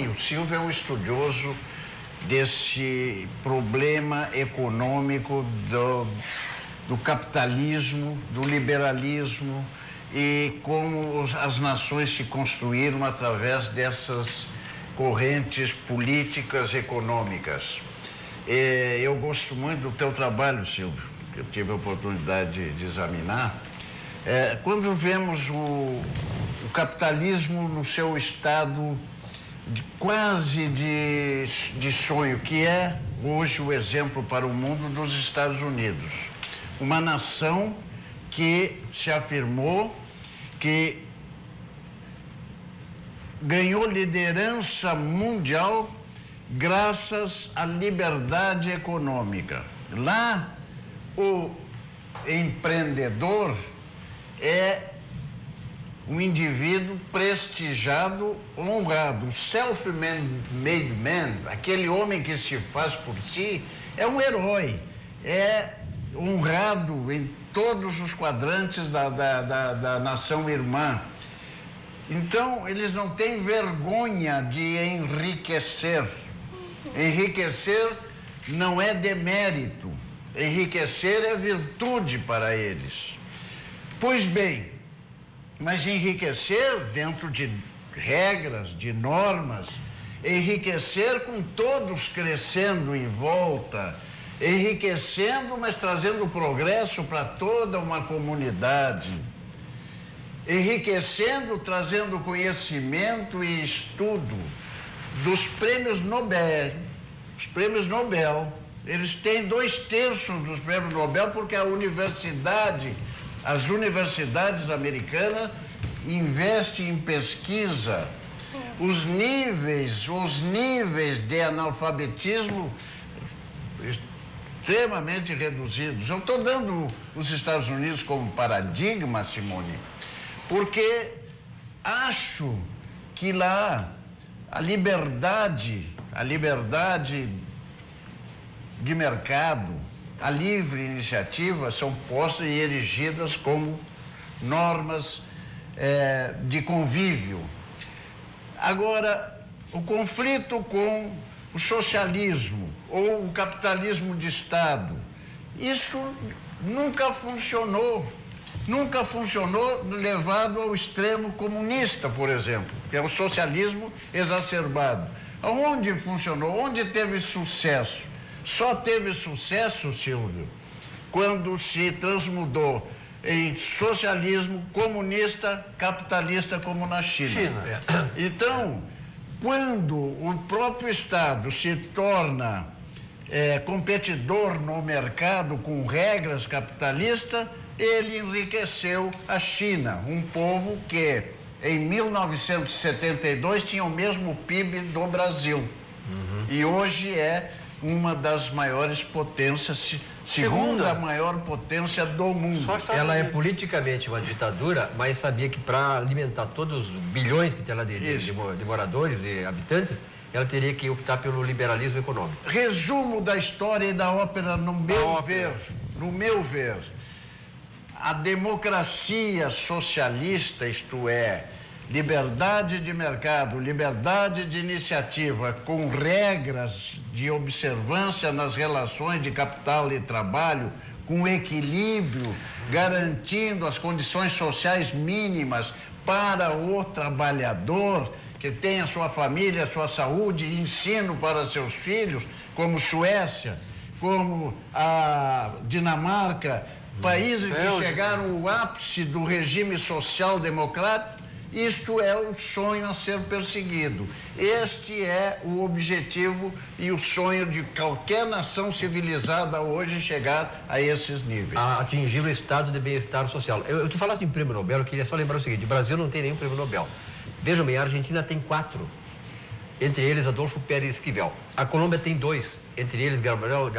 o Silvio é um estudioso desse problema econômico do capitalismo, do liberalismo e como as nações se construíram através dessas correntes políticas econômicas. Eu gosto muito do teu trabalho, Silvio, que eu tive a oportunidade de examinar. Quando vemos o capitalismo no seu estado quase de sonho, que é hoje o exemplo para o mundo dos Estados Unidos. Uma nação que se afirmou, que ganhou liderança mundial graças à liberdade econômica. Lá, o empreendedor é um indivíduo prestigiado, honrado. O self-made man, aquele homem que se faz por si, é um herói. É honrado em todos os quadrantes da nação irmã. Então, eles não têm vergonha de enriquecer. Enriquecer não é demérito. Enriquecer é virtude para eles. Pois bem, mas enriquecer dentro de regras, de normas, enriquecer com todos crescendo em volta, enriquecendo, mas trazendo progresso para toda uma comunidade, enriquecendo, trazendo conhecimento e estudo dos prêmios Nobel. Os prêmios Nobel, eles têm 2/3 dos prêmios Nobel porque as universidades americanas investem em pesquisa. Os níveis de analfabetismo extremamente reduzidos. Eu estou dando os Estados Unidos como paradigma, Simone, porque acho que lá a liberdade de mercado, a livre iniciativa são postas e erigidas como normas de convívio. Agora, o conflito com o socialismo ou o capitalismo de Estado, isso nunca funcionou. Nunca funcionou levado ao extremo comunista, por exemplo, que é o socialismo exacerbado. Onde funcionou? Onde teve sucesso? Só teve sucesso, Silvio, quando se transmudou em socialismo comunista, capitalista, como na China. Então, quando o próprio Estado se torna competidor no mercado com regras capitalistas, ele enriqueceu a China, um povo que em 1972 tinha o mesmo PIB do Brasil. E hoje é uma das maiores potências segunda maior potência do mundo. Ela é politicamente uma ditadura, mas sabia que para alimentar todos os bilhões que tem lá de moradores e habitantes, ela teria que optar pelo liberalismo econômico. Resumo da história e da ópera, no meu ver, a democracia socialista, isto é, liberdade de mercado, liberdade de iniciativa, com regras de observância nas relações de capital e trabalho, com equilíbrio, garantindo as condições sociais mínimas para o trabalhador, que tenha sua família, sua saúde, ensino para seus filhos, como Suécia, como a Dinamarca, países que chegaram ao ápice do regime social-democrático. Isto é o sonho a ser perseguido. Este é o objetivo e o sonho de qualquer nação civilizada hoje chegar a esses níveis. A atingir o estado de bem-estar social. Tu falaste em prêmio Nobel, eu queria só lembrar o seguinte: o Brasil não tem nenhum prêmio Nobel. Vejam bem, a Argentina tem 4, entre eles Adolfo Pérez Esquivel. A Colômbia tem 2, entre eles Gabriel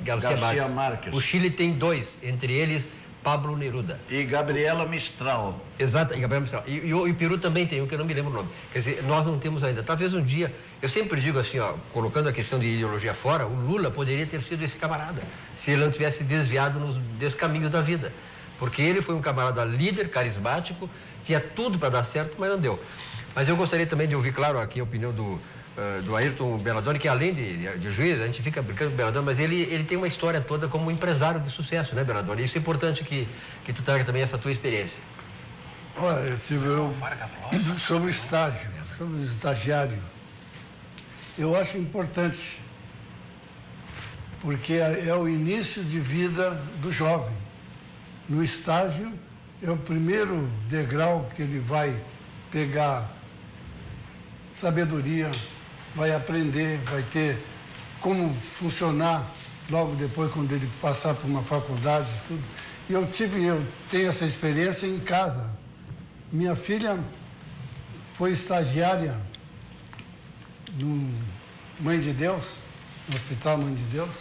Garcia Marques. O Chile tem 2, entre eles Pablo Neruda. E Gabriela Mistral. Exato, e Gabriela Mistral. E o Peru também tem um, que eu não me lembro o nome. Quer dizer, nós não temos ainda. Talvez um dia, eu sempre digo assim, ó, colocando a questão de ideologia fora, o Lula poderia ter sido esse camarada, se ele não tivesse desviado nos descaminhos da vida. Porque ele foi um camarada líder, carismático, tinha tudo para dar certo, mas não deu. Mas eu gostaria também de ouvir, claro, aqui a opinião do Ayrton Bernardoni, que além de juiz, a gente fica brincando com o Bernardoni, mas ele tem uma história toda como empresário de sucesso, né, Bernardoni? Isso é importante que tu traga também essa tua experiência. Olha, sobre o estágio, sobre o estagiário, eu acho importante, porque é o início de vida do jovem. No estágio, é o primeiro degrau que ele vai pegar sabedoria, vai aprender, vai ter como funcionar logo depois, quando ele passar por uma faculdade e tudo. E eu tenho essa experiência em casa. Minha filha foi estagiária no Mãe de Deus, no Hospital Mãe de Deus,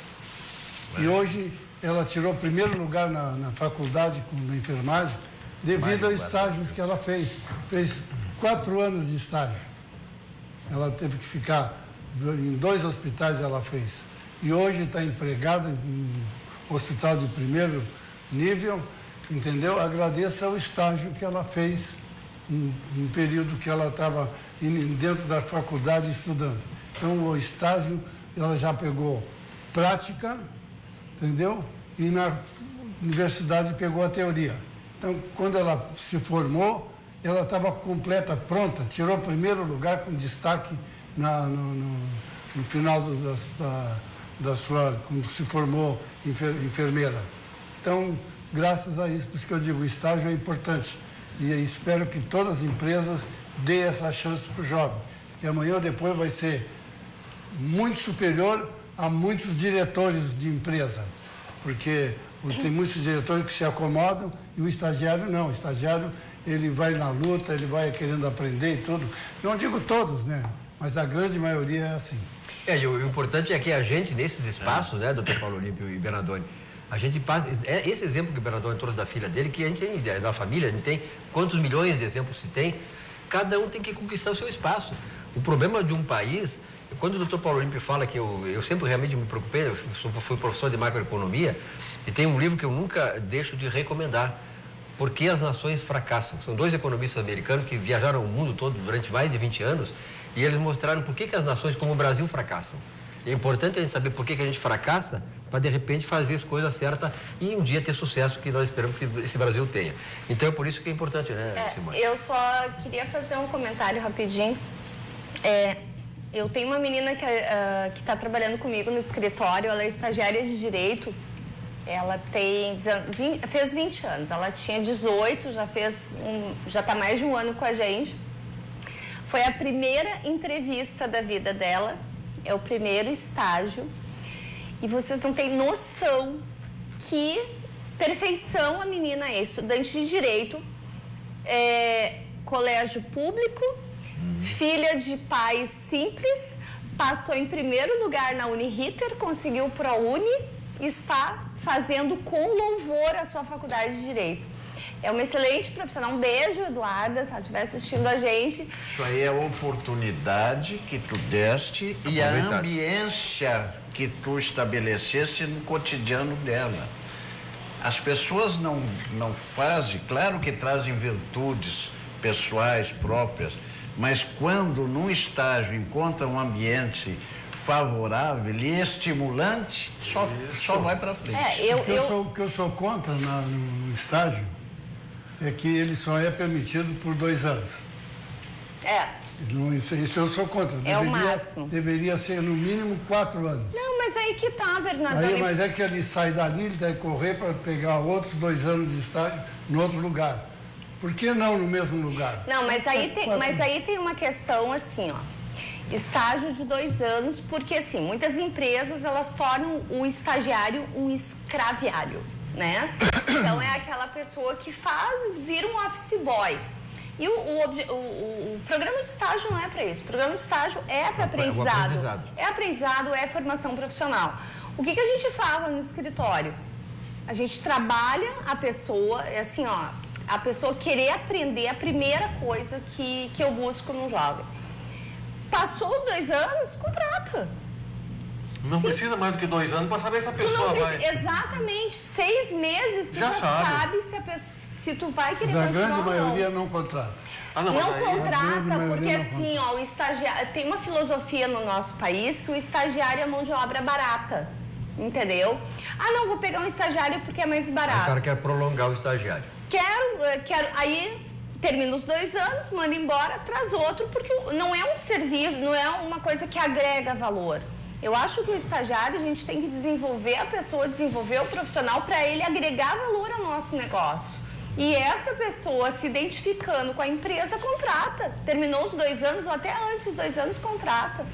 e hoje ela tirou o primeiro lugar na faculdade na enfermagem, devido aos estágios que ela fez. Fez 4 anos de estágio. Ela teve que ficar em 2 hospitais, ela fez. E hoje está empregada em um hospital de primeiro nível, entendeu? Agradeço ao estágio que ela fez no período que ela estava dentro da faculdade estudando. Então, o estágio, ela já pegou prática, entendeu? E na universidade pegou a teoria. Então, quando ela se formou, ela estava completa, pronta, tirou o primeiro lugar com destaque no final da sua, quando se formou enfermeira. Então, graças a isso, por isso que eu digo, o estágio é importante. E espero que todas as empresas dêem essa chance para o jovem. E amanhã ou depois vai ser muito superior a muitos diretores de empresa. Porque tem muitos diretores que se acomodam e o estagiário não. O estagiário, ele vai na luta, ele vai querendo aprender e tudo. Não digo todos, né? Mas a grande maioria é assim. E o importante é que a gente, nesses espaços, né, doutor Paulo Olímpio e Bernardoni, a gente passa... Esse exemplo que o Bernardoni trouxe da filha dele, que a gente tem ideia, da família, a gente tem quantos milhões de exemplos se tem, cada um tem que conquistar o seu espaço. O problema de um país... Quando o doutor Paulo Olímpio fala que eu sempre realmente me preocupei, eu fui professor de macroeconomia, e tem um livro que eu nunca deixo de recomendar, Por que as Nações Fracassam. São 2 economistas americanos que viajaram o mundo todo durante mais de 20 anos, e eles mostraram por que as nações como o Brasil fracassam. É importante a gente saber por que a gente fracassa, para de repente fazer as coisas certas e um dia ter sucesso que nós esperamos que esse Brasil tenha. Então é por isso que é importante, né, Simone? Eu só queria fazer um comentário rapidinho. Eu tenho uma menina que está trabalhando comigo no escritório, ela é estagiária de Direito, ela fez 20 anos, ela tinha 18, já está mais de um ano com a gente. Foi a primeira entrevista da vida dela, é o primeiro estágio, e vocês não têm noção que perfeição a menina é, estudante de Direito, colégio público, filha de pais simples, passou em primeiro lugar na Uniriter, conseguiu o ProUni, está fazendo com louvor a sua faculdade de Direito. É uma excelente profissional. Um beijo, Eduarda, se ela estiver assistindo a gente. Isso aí é a oportunidade que tu deste e a ambiência que tu estabeleceste no cotidiano dela. As pessoas não fazem, claro que trazem virtudes pessoais próprias, mas quando num estágio encontra um ambiente favorável e estimulante, só vai para frente. O que eu sou contra no estágio é que ele só é permitido por 2 anos. Isso eu sou contra. O máximo. Deveria ser no mínimo 4 anos. Não, mas aí que tá, Bernardo. Mas é que ele sai dali, ele deve correr para pegar outros 2 anos de estágio em outro lugar. Por que não no mesmo lugar? Não, mas aí tem uma questão assim, ó. Estágio de 2 anos, porque assim, muitas empresas, elas tornam o estagiário um escraviário, né? Então, é aquela pessoa que vira um office boy. E o programa de estágio não é para isso. O programa de estágio é para aprendizado. É aprendizado, é formação profissional. O que a gente fala no escritório? A gente trabalha a pessoa, é assim, ó, a pessoa querer aprender a primeira coisa que eu busco num jovem. Passou os 2 anos, contrata. Não precisa mais do que 2 anos para saber se a pessoa vai... Exatamente. 6 meses, tu já sabe se tu vai querer continuar. Mas a grande maioria não contrata. Não contrata, porque assim, ó, o estagiário... Tem uma filosofia no nosso país que o estagiário é mão de obra barata. Entendeu? Não, vou pegar um estagiário porque é mais barato. O cara quer prolongar o estagiário. Quero... Aí... Termina os 2 anos, manda embora, traz outro, porque não é um serviço, não é uma coisa que agrega valor. Eu acho que o estagiário, a gente tem que desenvolver a pessoa, desenvolver o profissional para ele agregar valor ao nosso negócio. E essa pessoa, se identificando com a empresa, contrata. Terminou os 2 anos ou até antes dos 2 anos, contrata.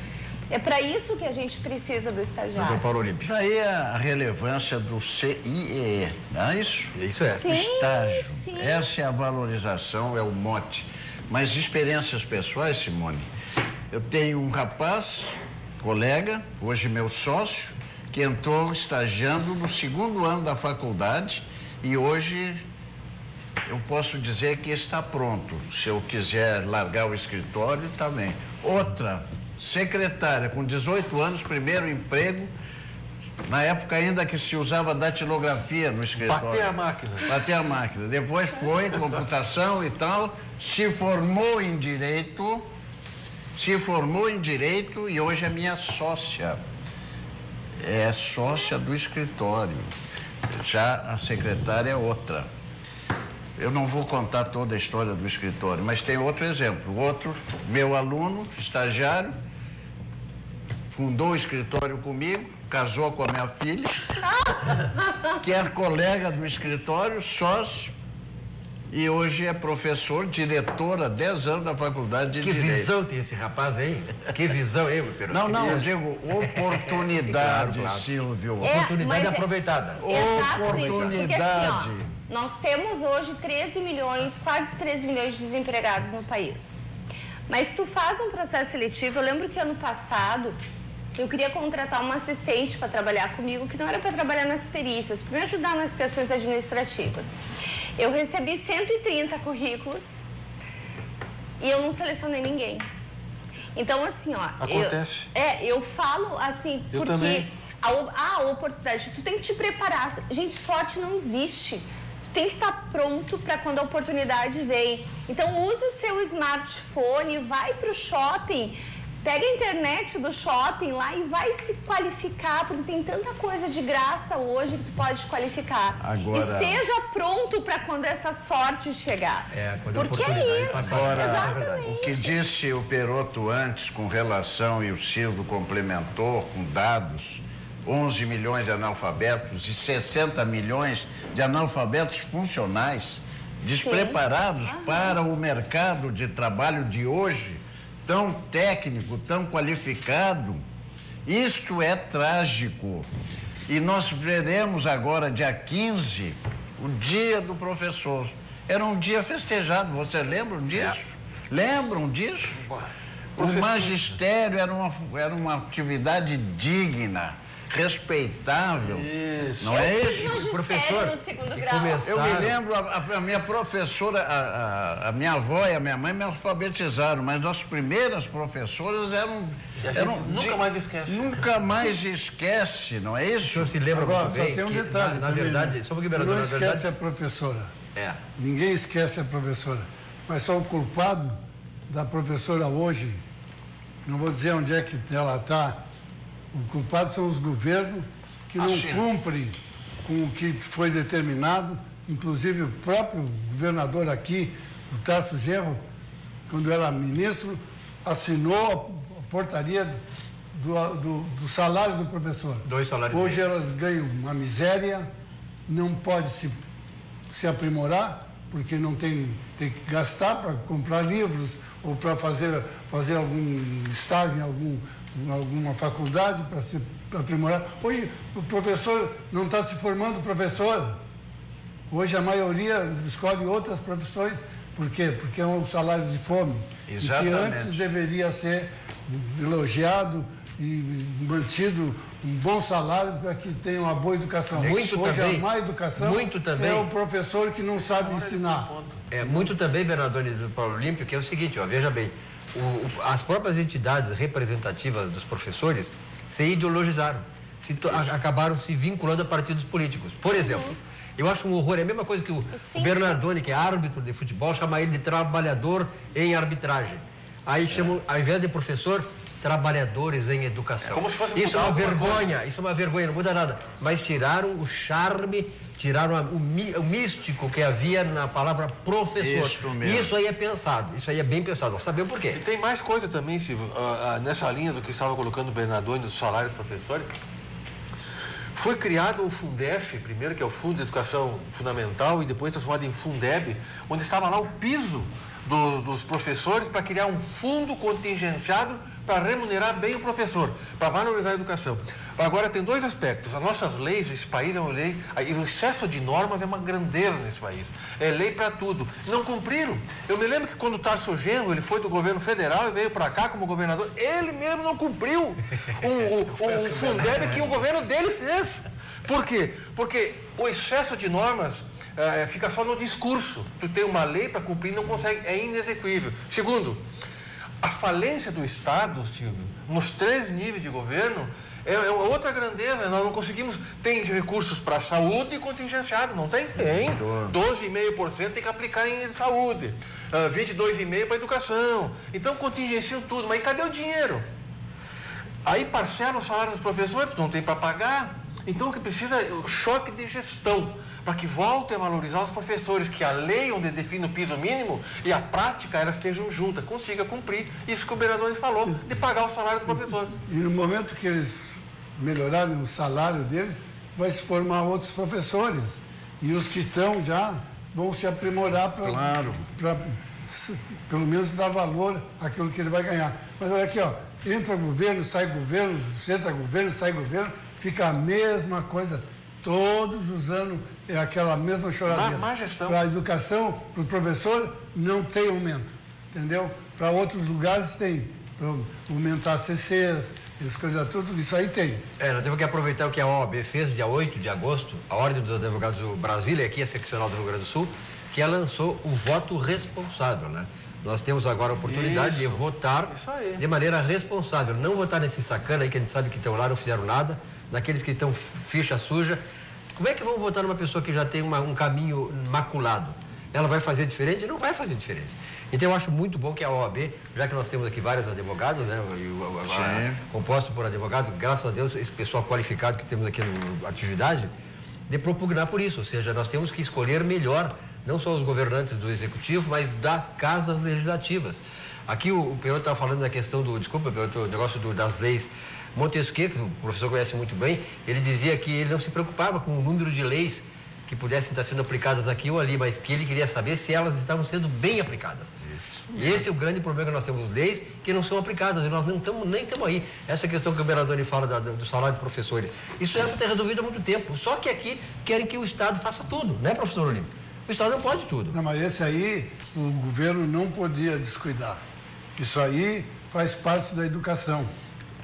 É para isso que a gente precisa do estagiário. Doutor Paulo Olímpio. Daí a relevância do CIEE, não é isso? Isso é. Sim, Estágio. sim. Essa é a valorização, é o mote. Mas experiências pessoais, Simone, eu tenho um rapaz, colega, hoje meu sócio, que entrou estagiando no 2º ano da faculdade e hoje eu posso dizer que está pronto. Se eu quiser largar o escritório, também. Outra secretária, com 18 anos, primeiro emprego, na época ainda que se usava datilografia no escritório. Bater a máquina. Depois foi computação e tal, se formou em Direito e hoje é minha sócia. É sócia do escritório. Já a secretária é outra. Eu não vou contar toda a história do escritório, mas tem outro exemplo. Outro, meu aluno, estagiário, fundou o escritório comigo, casou com a minha filha, que é colega do escritório, sócio, e hoje é professor, diretor há 10 anos da faculdade de Direito. Que visão tem esse rapaz aí? Que visão, hein, Pedro? Não, eu digo oportunidade, sim, claro. Silvio. Oportunidade aproveitada. Oportunidade. Porque, assim, ó, nós temos hoje 13 milhões, quase 13 milhões de desempregados no país. Mas tu faz um processo seletivo, eu lembro que ano passado eu queria contratar uma assistente para trabalhar comigo, que não era para trabalhar nas perícias, para me ajudar nas questões administrativas. Eu recebi 130 currículos e eu não selecionei ninguém. Então, assim, ó... Acontece. Eu falo assim, eu porque também. a oportunidade, tu tem que te preparar. Gente, sorte não existe. Tu tem que estar pronto para quando a oportunidade vem. Então, use o seu smartphone, vai para o shopping... Pega a internet do shopping lá e vai se qualificar, porque tem tanta coisa de graça hoje que tu pode qualificar. Agora, esteja pronto para quando essa sorte chegar. Quando porque a oportunidade é isso. passar. Agora, o que disse o Perotto antes com relação, e o Silvio complementou com dados, 11 milhões de analfabetos e 60 milhões de analfabetos funcionais, despreparados para o mercado de trabalho de hoje, tão técnico, tão qualificado. Isto é trágico. E nós veremos agora, dia 15, o dia do professor. Era um dia festejado, vocês lembram disso? Lembram disso? O magistério era uma atividade digna. respeitável. Isso. Não é isso? Magistério Professor, no segundo e grau. começar- Eu me lembro, a minha professora, a minha avó e a minha mãe me alfabetizaram, mas nossas primeiras professoras eram nunca mais esquece. Nunca mais esquece, não é O isso? senhor se lembra Agora, muito só bem tem um que, detalhe na também, verdade, né? só um pouquinho, vereador, Não na esquece verdade... a professora. É. Ninguém esquece a professora. Mas só o culpado da professora hoje, não vou dizer onde é que ela está, o culpado são os governos que não cumprem com o que foi determinado, inclusive o próprio governador aqui, o Tarso Genro, quando era ministro, assinou a portaria do salário do professor. 2 salários Hoje mínimos. elas ganham uma miséria, não pode se aprimorar, porque não tem que gastar para comprar livros ou para fazer algum estágio em alguma faculdade para se aprimorar. Hoje o professor não está se formando professor. Hoje a maioria escolhe outras profissões. Por quê? Porque é um salário de fome. Exatamente. E que antes deveria ser elogiado e mantido um bom salário para que tenha uma boa educação. Muito Hoje também, a má educação muito também. é o professor que não sabe ensinar. É muito também, vereador do Paulo Olímpio, que é o seguinte, ó, veja bem, as próprias entidades representativas dos professores se ideologizaram, acabaram se vinculando a partidos políticos. Por exemplo, eu acho um horror, é a mesma coisa que o Bernardoni, que é árbitro de futebol, chama ele de trabalhador em arbitragem. Aí chamam, ao invés de professor, trabalhadores em educação. Como se fosse isso é uma mudar alguma vergonha, isso é uma vergonha, não muda nada. Mas tiraram o charme, tiraram o místico que havia na palavra professor. Isso mesmo. Isso aí é pensado, isso aí é bem pensado. Nós sabemos por quê. E tem mais coisa também, Silvio, nessa linha do que estava colocando o Bernardoni do salário dos professores. Foi criado o Fundef, primeiro, que é o Fundo de Educação Fundamental, e depois transformado em Fundeb, onde estava lá o piso dos professores para criar um fundo contingenciado para remunerar bem o professor, para valorizar a educação. Agora, tem 2 aspectos. As nossas leis, esse país é uma lei, e o excesso de normas é uma grandeza nesse país. É lei para tudo. Não cumpriram. Eu me lembro que quando o Tarso Genro, ele foi do governo federal e veio para cá como governador, ele mesmo não cumpriu o Fundeb que o governo dele fez. Por quê? Porque o excesso de normas fica só no discurso. Tu tem uma lei para cumprir e não consegue, é inexequível. Segundo, a falência do Estado, Silvio, nos 3 níveis de governo, é outra grandeza. Nós não conseguimos. Tem recursos para saúde contingenciado, não tem? Tem. 12,5% tem que aplicar em saúde, 22,5% para educação. Então contingenciam tudo, mas cadê o dinheiro? Aí parcela o salário dos professores, não tem para pagar. Então o que precisa é o choque de gestão, para que voltem a valorizar os professores, que a lei onde define o piso mínimo e a prática elas estejam juntas, consiga cumprir isso que o vereador falou, de pagar o salário dos professores. E no momento que eles melhorarem o salário deles, vai se formar outros professores. E os que estão já vão se aprimorar para pelo menos dar valor àquilo que ele vai ganhar. Mas olha aqui, ó, entra governo, sai governo, entra governo, sai governo, fica a mesma coisa. Todos os anos é aquela mesma choradeira. Má gestão. Para a educação, para o professor, não tem aumento, entendeu? Para outros lugares tem. Para aumentar CCs, essas coisas tudo, isso aí tem. Nós temos que aproveitar o que a OAB fez dia 8 de agosto, a Ordem dos Advogados do Brasília, aqui a seccional do Rio Grande do Sul, que ela lançou o voto responsável, né? Nós temos agora a oportunidade de votar de maneira responsável, não votar nesse sacana aí que a gente sabe que estão lá, não fizeram nada, daqueles que estão ficha suja. Como é que vão votar numa pessoa que já tem um caminho maculado? Ela vai fazer diferente? Não vai fazer diferente. Então, eu acho muito bom que a OAB, já que nós temos aqui vários advogados, né, composto por advogados, graças a Deus, esse pessoal qualificado que temos aqui na atividade, de propugnar por isso. Ou seja, nós temos que escolher melhor, não só os governantes do Executivo, mas das casas legislativas. Aqui o Peroto estava falando da questão do, desculpa, Peroto, o negócio das leis Montesquieu, que o professor conhece muito bem, ele dizia que ele não se preocupava com o número de leis que pudessem estar sendo aplicadas aqui ou ali, mas que ele queria saber se elas estavam sendo bem aplicadas. E esse é o grande problema que nós temos, leis que não são aplicadas, e nós nem estamos aí. Essa questão que o Bernardoni fala do salário dos professores, isso era para ter resolvido há muito tempo, só que aqui querem que o Estado faça tudo, né, professor Olímpio? O Estado não pode tudo. Não, mas esse aí o governo não podia descuidar. Isso aí faz parte da educação.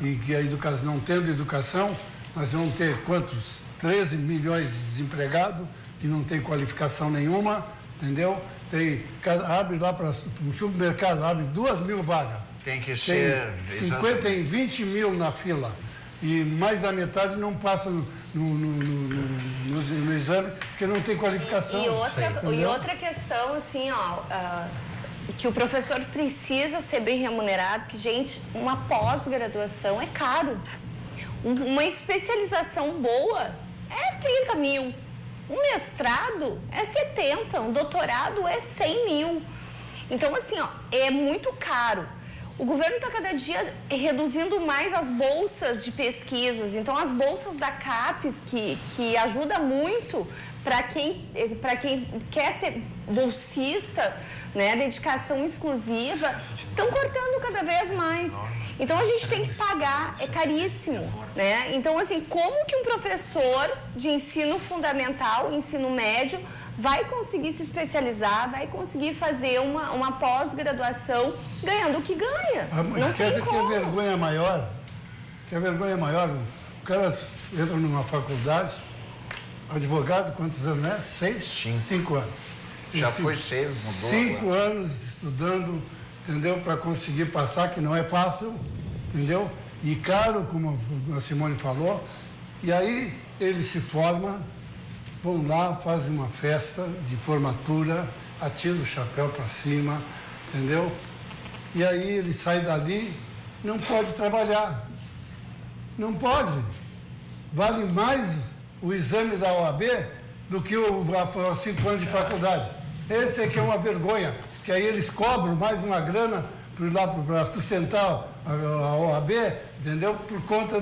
E que a educação, não tendo educação, nós vamos ter quantos? 13 milhões de desempregados que não tem qualificação nenhuma, entendeu? Abre lá para um supermercado, abre 2.000 vagas. Tem que ser... 20 mil na fila. E mais da metade não passa no exame, porque não tem qualificação. E outra questão, assim, que o professor precisa ser bem remunerado, porque, gente, uma pós-graduação é caro. Uma especialização boa é 30 mil. Um mestrado é 70, um doutorado é 100 mil. Então, assim, é muito caro. O governo está cada dia reduzindo mais as bolsas de pesquisas. Então, as bolsas da CAPES, que ajuda muito para quem quer ser bolsista, né, dedicação exclusiva, estão cortando cada vez mais. Então, a gente tem que pagar, é caríssimo, né? Então, assim, como que um professor de ensino fundamental, ensino médio, vai conseguir se especializar, vai conseguir fazer uma pós-graduação ganhando o que ganha? Não quer tem ver que a vergonha maior? Que a vergonha maior? O cara entra numa faculdade, advogado, quantos anos, né? 5 anos. Já foi 6, mudou. 5 anos estudando, entendeu? Para conseguir passar, que não é fácil, entendeu? E caro, como a Simone falou. E aí ele se forma, vão lá, fazem uma festa de formatura, atira o chapéu para cima, entendeu? E aí ele sai dali, não pode trabalhar. Não pode. Vale mais o exame da OAB do que os 5 anos de faculdade. Esse é que é uma vergonha, que aí eles cobram mais uma grana para sustentar a OAB, entendeu? Por conta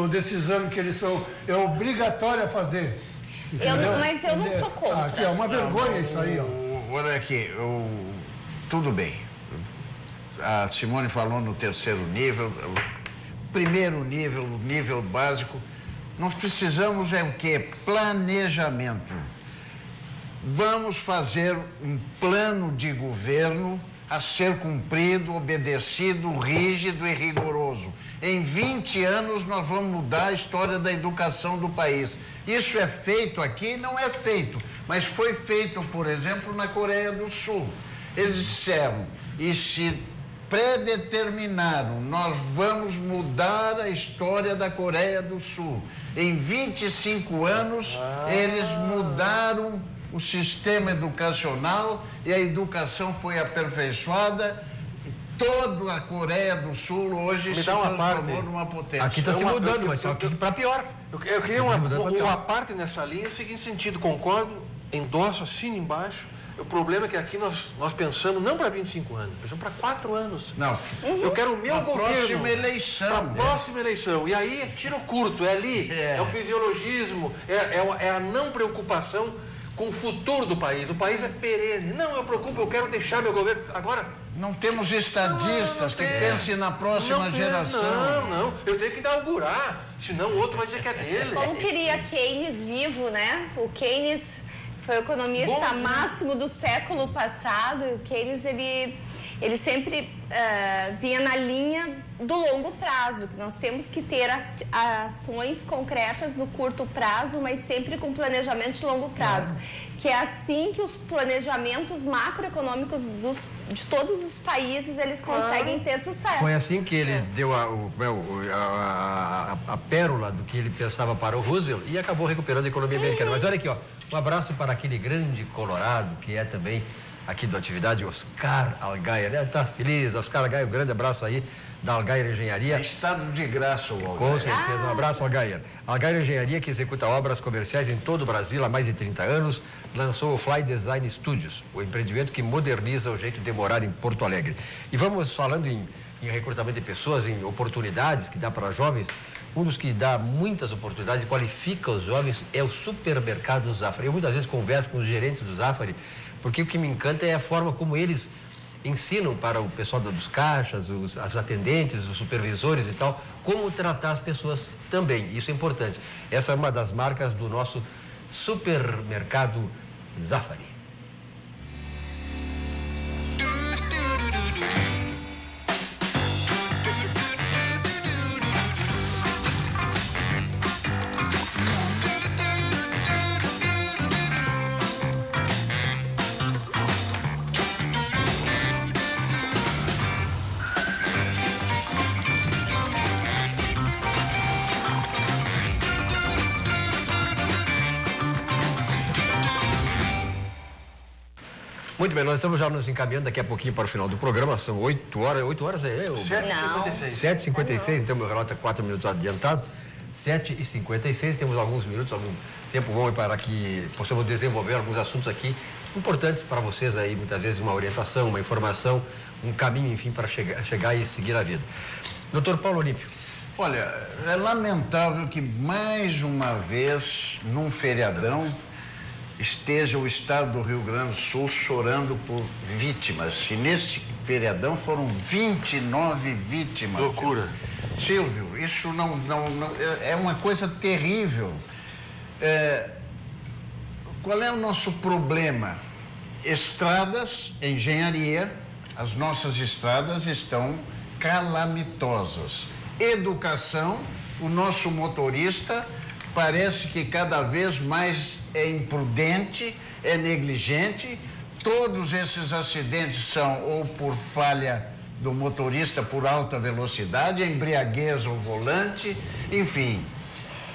desse exame que eles são, é obrigatório a fazer. Mas eu não sou contra. Aqui é uma vergonha isso aí, ó. Olha aqui, tudo bem. A Simone falou no terceiro nível, primeiro nível, nível básico. Nós precisamos o quê? Planejamento. Vamos fazer um plano de governo a ser cumprido, obedecido, rígido e rigoroso. Em 20 anos nós vamos mudar a história da educação do país. Isso é feito aqui? Não é feito, mas foi feito, por exemplo, na Coreia do Sul. Eles disseram, e se predeterminaram, nós vamos mudar a história da Coreia do Sul. Em 25 anos, eles mudaram o sistema educacional e a educação foi aperfeiçoada. Toda a Coreia do Sul hoje se transformou numa potência. Aqui está se mudando, mas só que para pior. Eu queria uma parte nessa linha, no seguinte sentido, concordo, endosso, assino embaixo. O problema é que aqui nós pensamos não para 25 anos, pensamos para 4 anos. Não. Eu quero o meu governo. Próxima eleição. A próxima eleição. E aí é tiro curto, é ali, é o fisiologismo, é a não preocupação com o futuro do país. O país é perene. Não, eu quero deixar meu governo. Agora, não temos estadistas que pensem na próxima geração. Não. Eu tenho que inaugurar, senão o outro vai dizer que é dele. Como queria Keynes vivo, né? O Keynes foi o economista máximo do século passado. E o Keynes, ele sempre vinha na linha do longo prazo, que nós temos que ter ações concretas no curto prazo, mas sempre com planejamento de longo prazo. Que é assim que os planejamentos macroeconômicos de todos os países, eles conseguem ter sucesso. Foi assim que ele deu a pérola do que ele pensava para o Roosevelt e acabou recuperando a economia americana. Mas olha aqui, ó, um abraço para aquele grande colorado, que é também aqui do Atividade, Oscar Algaia, né? Tá feliz, Oscar Algaia, um grande abraço aí da Algaia Engenharia. É estado de graça o Algaia. Com certeza, um abraço, Algaia. Algaia Engenharia, que executa obras comerciais em todo o Brasil há mais de 30 anos, lançou o Fly Design Studios, o empreendimento que moderniza o jeito de morar em Porto Alegre. E vamos falando em recrutamento de pessoas, em oportunidades que dá para jovens. Um dos que dá muitas oportunidades e qualifica os jovens é o supermercado Zafari. Eu muitas vezes converso com os gerentes do Zafari, porque o que me encanta é a forma como eles ensinam para o pessoal dos caixas, os atendentes, os supervisores e tal, como tratar as pessoas também. Isso é importante. Essa é uma das marcas do nosso supermercado Zafari. Muito bem, nós estamos já nos encaminhando daqui a pouquinho para o final do programa, são 8 horas, 7h56. 7h56, então meu relógio está 4 minutos adiantado. 7h56, temos alguns minutos, algum tempo bom para que possamos desenvolver alguns assuntos aqui importantes para vocês aí, muitas vezes uma orientação, uma informação, um caminho, enfim, para chegar e seguir a vida. Doutor Paulo Olímpio. Olha, é lamentável que mais uma vez, num feriadão, esteja o estado do Rio Grande do Sul chorando por vítimas. E neste feriadão foram 29 vítimas. Loucura. Silvio, isso não é uma coisa terrível. Qual é o nosso problema? Estradas, engenharia, as nossas estradas estão calamitosas. Educação, o nosso motorista parece que cada vez mais é imprudente, é negligente. Todos esses acidentes são ou por falha do motorista por alta velocidade, embriaguez ao volante, enfim.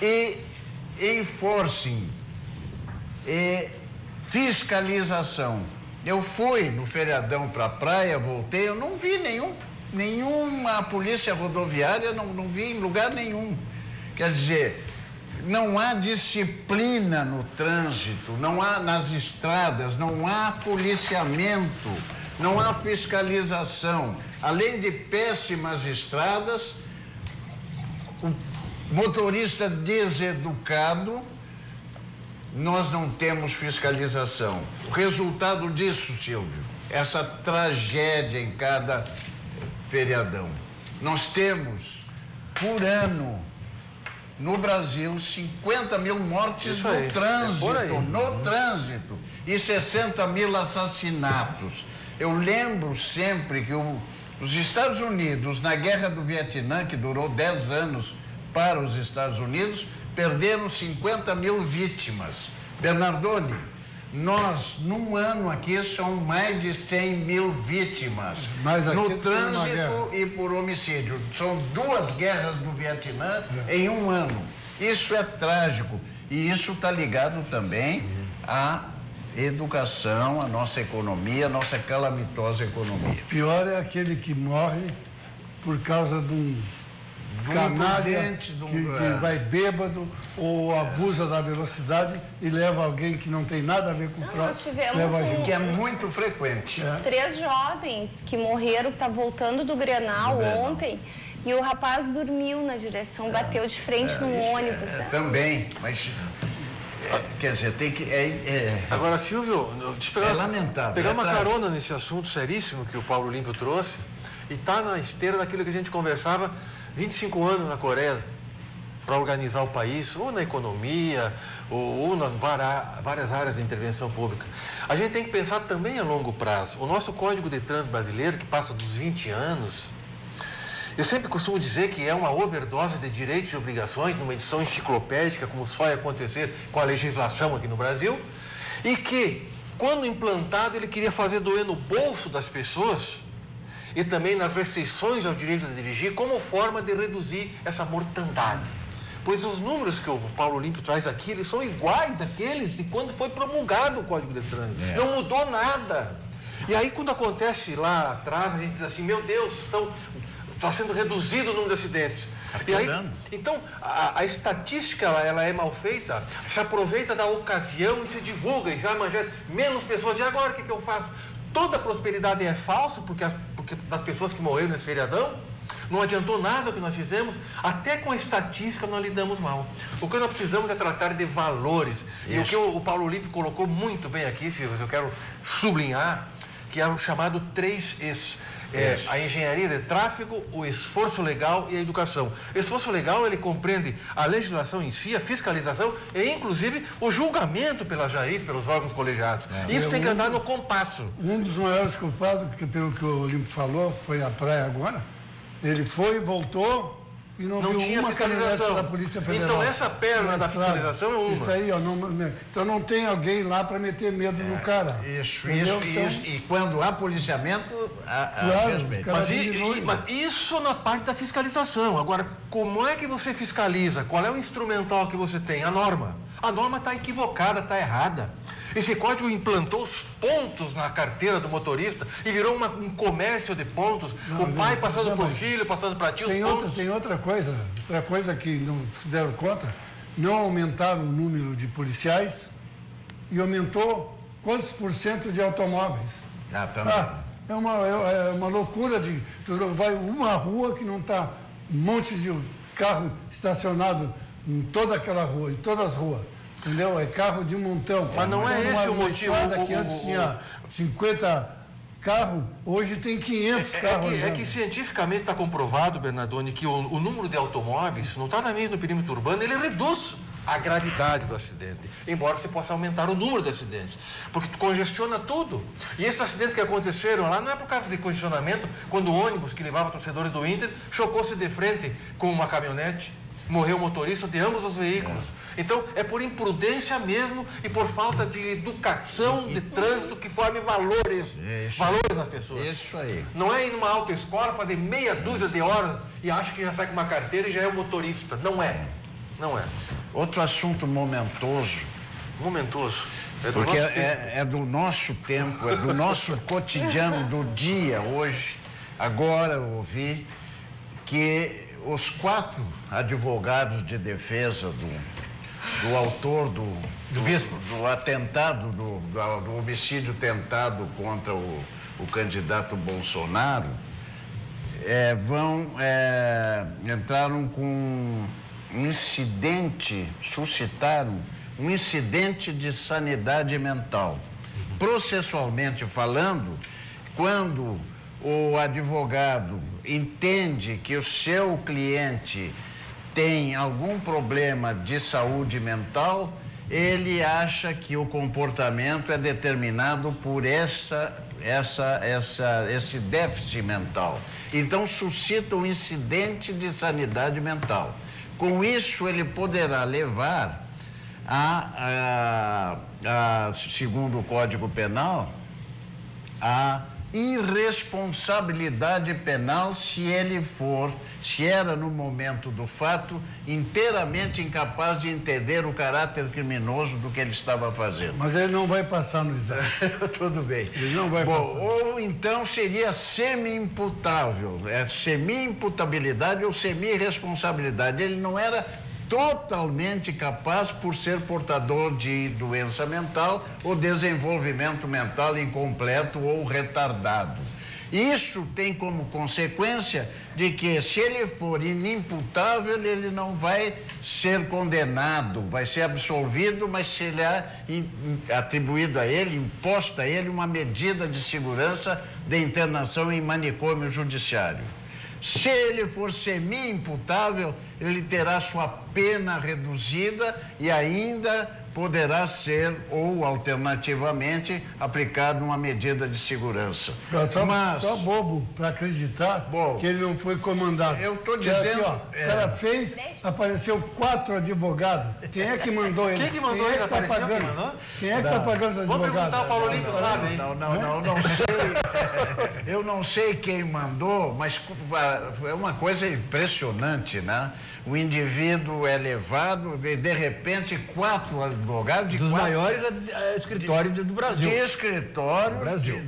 E enforcing, e fiscalização. Eu fui no feriadão para a praia, voltei, eu não vi nenhuma polícia rodoviária, não vi em lugar nenhum. Quer dizer, não há disciplina no trânsito, não há nas estradas, não há policiamento, não há fiscalização. Além de péssimas estradas, o motorista deseducado, nós não temos fiscalização. O resultado disso, Silvio, essa tragédia em cada feriadão. Nós temos, por ano, no Brasil, 50 mil mortes no trânsito, e 60 mil assassinatos. Eu lembro sempre que os Estados Unidos, na Guerra do Vietnã, que durou 10 anos para os Estados Unidos, perderam 50 mil vítimas. Bernardoni, nós, num ano aqui, são mais de 100 mil vítimas no trânsito e por homicídio. São 2 guerras do Vietnã em um ano. Isso é trágico. E isso está ligado também à educação, à nossa economia, à nossa calamitosa economia. Pior é aquele que morre por causa de um canalha que vai bêbado ou abusa da velocidade e leva alguém que não tem nada a ver com o troço, leva junto. Que é muito frequente. 3 jovens que morreram, que tá voltando do Grenal ontem, e o rapaz dormiu na direção, bateu de frente no ônibus. Também, mas... quer dizer, tem que... Agora, Silvio, deixa eu lamentável. Pegar uma carona nesse assunto seríssimo que o Paulo Olímpio trouxe, e tá na esteira daquilo que a gente conversava 25 anos na Coreia para organizar o país, ou na economia, ou nas várias áreas de intervenção pública. A gente tem que pensar também a longo prazo. O nosso Código de Trânsito brasileiro, que passa dos 20 anos, eu sempre costumo dizer que é uma overdose de direitos e obrigações, numa edição enciclopédica, como só ia acontecer com a legislação aqui no Brasil, e que, quando implantado, ele queria fazer doer no bolso das pessoas e também nas restrições ao direito de dirigir, como forma de reduzir essa mortandade. Pois os números que o Paulo Olímpio traz aqui, eles são iguais àqueles de quando foi promulgado o Código de Trânsito. Não mudou nada. E aí, quando acontece lá atrás, a gente diz assim, meu Deus, está sendo reduzido o número de acidentes. E aí, então, a estatística, ela é mal feita, se aproveita da ocasião e se divulga, e já manjeta menos pessoas. E agora, o que eu faço? Toda a prosperidade é falsa, porque das pessoas que morreram nesse feriadão, não adiantou nada o que nós fizemos, até com a estatística nós lidamos mal. O que nós precisamos é tratar de valores. Isso. E o que o Paulo Olímpio colocou muito bem aqui, Silvio, eu quero sublinhar, que é o chamado 3Es. A engenharia de tráfego, o esforço legal e a educação. O esforço legal, ele compreende a legislação em si, a fiscalização e, inclusive, o julgamento pela juiz, pelos órgãos colegiados. Isso tem que andar no compasso. Um dos maiores culpados, pelo que o Olímpio falou, foi a praia agora. Ele foi, voltou e não viu uma caminhonete da Polícia Federal. Então, essa perna da fiscalização é uma. Isso aí, ó, então não tem alguém lá para meter medo no cara. Isso. E quando há policiamento, respeito. Mas isso na parte da fiscalização. Agora, como é que você fiscaliza? Qual é o instrumental que você tem? A norma. A norma está equivocada, está errada. Esse código implantou os pontos na carteira do motorista e virou um comércio de pontos. O pai passando para o filho, passando para ti os pontos. Tem outra coisa que não se deram conta. Não aumentaram o número de policiais e aumentou quantos % de automóveis? É uma loucura de... Tu vai uma rua que não está um monte de carro estacionado em toda aquela rua, em todas as ruas. Entendeu? É carro de um montão. Mas não é esse o motivo. Que antes tinha 50 carros, hoje tem 500 carros. É que cientificamente está comprovado, Bernardoni, que o número de automóveis não está no perímetro urbano, ele reduz a gravidade do acidente, embora você possa aumentar o número de acidentes, porque tu congestiona tudo. E esses acidentes que aconteceram lá não é por causa de congestionamento, quando o ônibus que levava torcedores do Inter chocou-se de frente com uma caminhonete. Morreu o motorista de ambos os veículos. Então, é por imprudência mesmo e por falta de educação de trânsito que forme valores nas pessoas. Isso aí. Não é ir numa autoescola, fazer meia dúzia de horas e acha que já sai com uma carteira e já é um motorista. Não é. Não é. Outro assunto momentoso. Momentoso. Porque é do nosso tempo, é do nosso cotidiano, do dia hoje. Agora eu ouvi que os 4 advogados de defesa do autor do atentado, do homicídio tentado contra o candidato Bolsonaro, entraram com suscitaram um incidente de sanidade mental. Processualmente falando, quando o advogado entende que o seu cliente tem algum problema de saúde mental, ele acha que o comportamento é determinado por esse déficit mental. Então, suscita um incidente de sanidade mental. Com isso, ele poderá levar segundo o Código Penal, a irresponsabilidade penal se era no momento do fato inteiramente incapaz de entender o caráter criminoso do que ele estava fazendo. Mas ele não vai passar no exame. Tudo bem. Ele não vai passar. Ou então seria semi-imputável, semi-imputabilidade ou semi-responsabilidade. Ele não era totalmente capaz por ser portador de doença mental ou desenvolvimento mental incompleto ou retardado. Isso tem como consequência de que, se ele for inimputável, ele não vai ser condenado, vai ser absolvido, mas será atribuído a ele, imposta a ele uma medida de segurança de internação em manicômio judiciário. Se ele for semi-imputável, ele terá sua pena reduzida e ainda poderá ser, ou alternativamente, aplicado uma medida de segurança. Só bobo para acreditar que ele não foi comandado. Eu estou dizendo... Aqui, o cara fez, apareceu 4 advogados. Quem é que mandou ele? Quem que mandou ele? Tá pagando? Quem é que está pagando os advogados? Vamos perguntar ao Paulo Olímpio, sabe, hein? Não sei. Eu não sei quem mandou, mas é uma coisa impressionante, né? O indivíduo é levado e, de repente, 4 advogados... Dos maiores escritórios do Brasil. De escritório,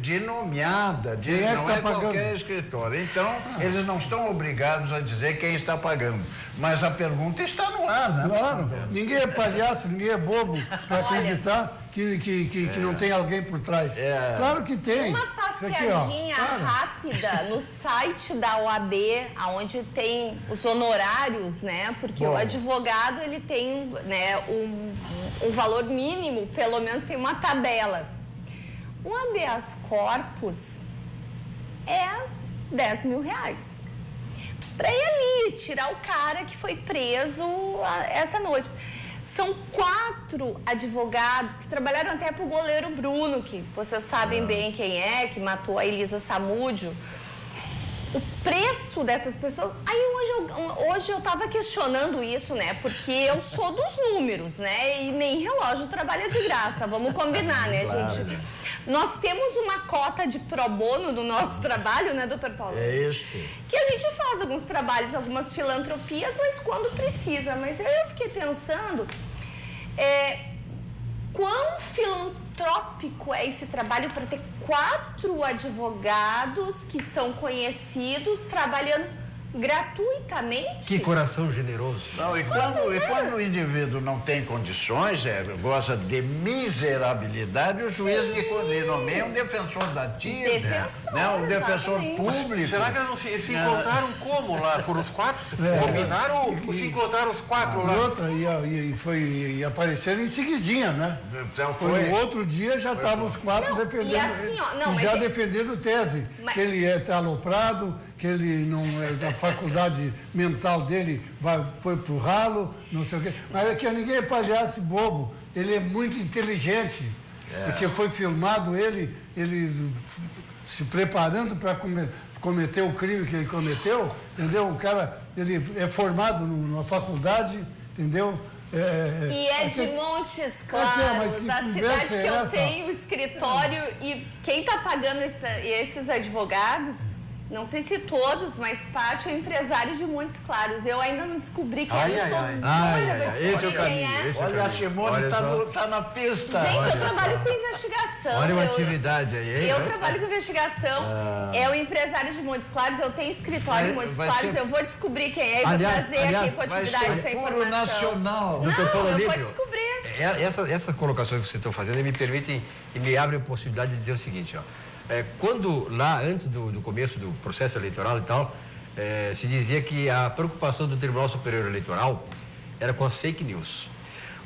de nomeada. Quem é que está pagando? Qualquer escritório. Então, eles não estão obrigados a dizer quem está pagando. Mas a pergunta está no ar, né? Claro. Ninguém é palhaço, ninguém é bobo para acreditar que não tem alguém por trás. Claro que tem. Uma passeadinha rápida no site da OAB, onde tem os honorários, né? Porque o advogado, ele tem, né, um valor mínimo, pelo menos tem uma tabela. Um habeas corpus é R$10 mil. Para ir ali, tirar o cara que foi preso essa noite. São 4 advogados que trabalharam até para o goleiro Bruno, que vocês sabem bem quem é, que matou a Elisa Samúdio. O preço dessas pessoas... Aí hoje eu estava questionando isso, né? Porque eu sou dos números, né? E nem relógio trabalha de graça, vamos combinar, né, gente? Nós temos uma cota de pro bono no nosso trabalho, né, doutor Paulo? É isso. Que a gente faz alguns trabalhos, algumas filantropias, mas quando precisa. Mas eu fiquei pensando, quão trópico é esse trabalho para ter 4 advogados que são conhecidos trabalhando gratuitamente? Que coração generoso. Não, e quando o indivíduo não tem condições, goza de miserabilidade, o juiz lhe nomeia um defensor da ativa, né? Um defensor público. Será que eles se encontraram como lá? Foram os 4? Combinaram ou se encontraram os 4 lá? E apareceram em seguidinha, né? Então foi no outro dia já estavam os 4 defendendo. E assim, ó, defendendo tese. Que ele está aloprado, que ele não é, a faculdade mental dele foi pro ralo, não sei o quê. Mas aqui ninguém é palhaço e bobo. Ele é muito inteligente. Porque foi filmado ele se preparando para cometer o crime que ele cometeu, entendeu? O cara, ele é formado numa faculdade, entendeu? E é de Montes Claros, a cidade que eu tenho escritório, e quem está pagando esses advogados, não sei se todos, mas parte é o empresário de Montes Claros. Eu ainda não descobri quem é, estou doida para descobrir quem é. Olha, a Simone está na pista. Gente, eu trabalho com investigação. Olha uma atividade aí, hein? Eu trabalho com investigação, é o empresário de Montes Claros, eu tenho escritório em Montes Claros, eu vou descobrir quem é e vou trazer aqui com atividade essa informação. Furo nacional. Não, eu vou descobrir. Essa colocação que vocês estão fazendo me permitem e me abre a possibilidade de dizer o seguinte, ó. Quando lá, antes do começo do processo eleitoral e tal, se dizia que a preocupação do Tribunal Superior Eleitoral era com as fake news.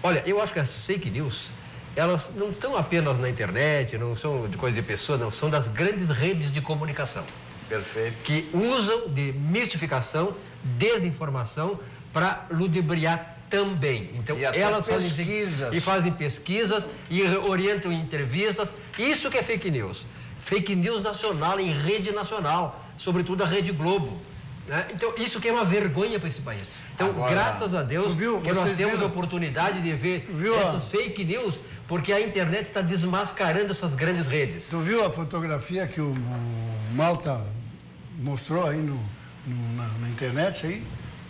Olha, eu acho que as fake news, elas não estão apenas na internet, não são de coisa de pessoa, não, são das grandes redes de comunicação. Perfeito. Que usam de mistificação, desinformação para ludibriar também. Então, elas fazem pesquisas e orientam entrevistas. Isso que é fake news. Fake news nacional, em rede nacional, sobretudo a Rede Globo. Né? Então, isso que é uma vergonha para esse país. Então, agora, graças a Deus, que nós temos a oportunidade de ver essas fake news, porque a internet está desmascarando essas grandes redes. Tu viu a fotografia que o Malta mostrou aí na internet aí?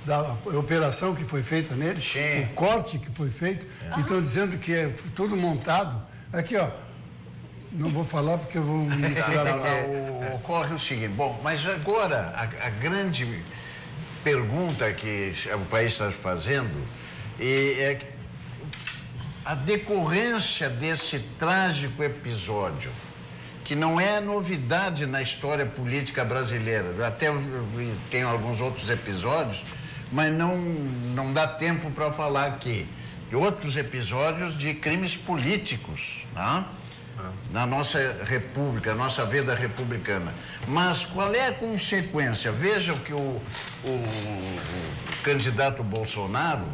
Da operação que foi feita nele? Sim. O corte que foi feito. E estão dizendo que é tudo montado. Aqui, ó. Não vou falar porque eu vou misturar. Ocorre o seguinte, mas agora a grande pergunta que o país está fazendo é a decorrência desse trágico episódio, que não é novidade na história política brasileira. Até tem alguns outros episódios, mas não dá tempo para falar aqui. E outros episódios de crimes políticos, né? Na nossa república, nossa vida republicana. Mas qual é a consequência? Vejam que o candidato Bolsonaro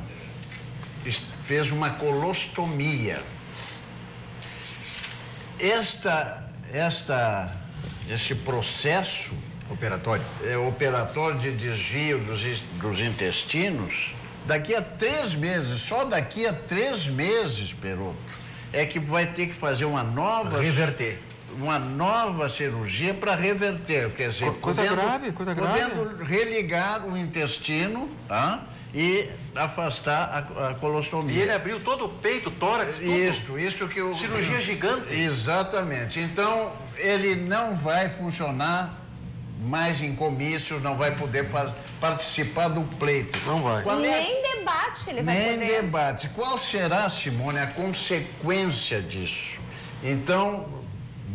fez uma colostomia. Esse processo operatório de desvio dos intestinos, daqui a 3 meses, só daqui a 3 meses, Perotto, é que vai ter que fazer uma nova cirurgia para reverter, quer dizer, coisa grave. Podendo religar o intestino, tá? E afastar a colostomia. E ele abriu todo o peito, tórax, tudo. Isso que cirurgia gigante. Exatamente. Então, ele não vai funcionar mais em comício, não vai poder participar do pleito. Não vai. Nem debate ele vai poder. Nem debate. Qual será, Simone, a consequência disso? Então,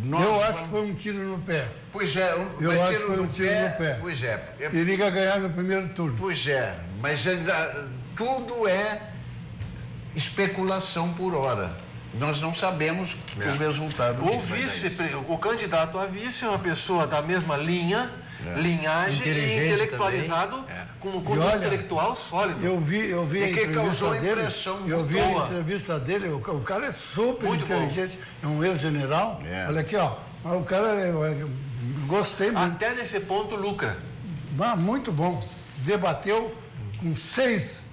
eu acho que foi um tiro no pé. Pois é. Eu acho que foi um tiro no pé. Pois é. Periga ganhar no primeiro turno. Pois é, mas ainda tudo é especulação por hora. Nós não sabemos o resultado. O candidato a vice é uma pessoa da mesma linhagem e intelectualizado, com um conteúdo intelectual sólido. Eu vi a entrevista dele. Eu vi a entrevista dele. O cara é super muito inteligente, é um ex-general. Olha aqui, ó. O cara gostei muito. Até nesse ponto lucra. Muito bom. Debateu com 6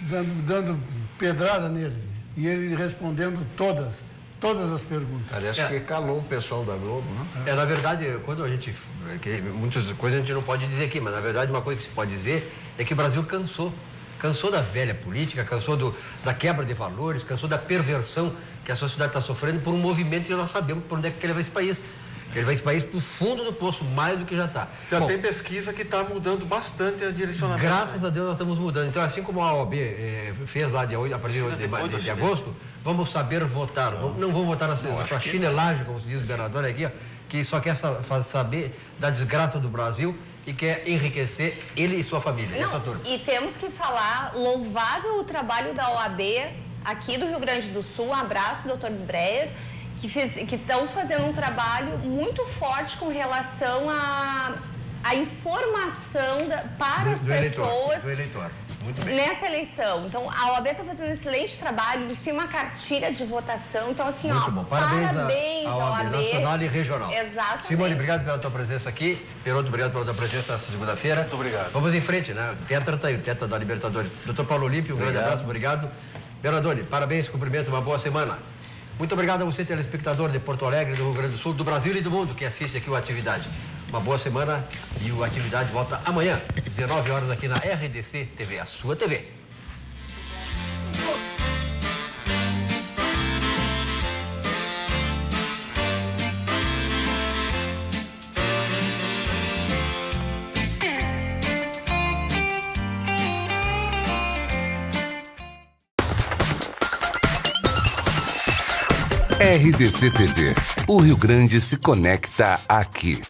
dando pedrada nele. E ele respondendo todas as perguntas. Aliás, que calou o pessoal da Globo, né? Na verdade, quando a gente... muitas coisas a gente não pode dizer aqui, mas na verdade uma coisa que se pode dizer é que o Brasil cansou. Cansou da velha política, cansou da quebra de valores, cansou da perversão que a sociedade está sofrendo por um movimento que nós sabemos por onde é que ele vai esse país. Ele vai esse país para o fundo do poço, mais do que já está. Já tem pesquisa que está mudando bastante a direcionamento. Graças a Deus nós estamos mudando. Então, assim como a OAB fez lá a partir de agosto, vamos saber votar. Não vamos votar nessa chinelagem, como se diz o governador aqui, ó, que só quer saber da desgraça do Brasil e quer enriquecer ele e sua família. Essa turma. E temos que falar, louvável o trabalho da OAB aqui do Rio Grande do Sul. Um abraço, doutor Breyer, que estão fazendo um trabalho muito forte com relação à informação para as pessoas do eleitor. Muito bem. Nessa eleição. Então, a OAB está fazendo um excelente trabalho, eles têm uma cartilha de votação. Então, assim, muito bom. Parabéns à OAB nacional e regional. Exatamente. Simone, obrigado pela tua presença aqui. Peroto, obrigado pela tua presença nessa segunda-feira. Muito obrigado. Vamos em frente, né? O Tetra está aí, o Tetra da Libertadores. Doutor Paulo Olímpio, um grande abraço, obrigado. Bernardoni, parabéns, cumprimento, uma boa semana. Muito obrigado a você, telespectador de Porto Alegre, do Rio Grande do Sul, do Brasil e do mundo, que assiste aqui o Atividade. Uma boa semana e o Atividade volta amanhã, 19 horas aqui na RDC TV, a sua TV. RDC TV. O Rio Grande se conecta aqui.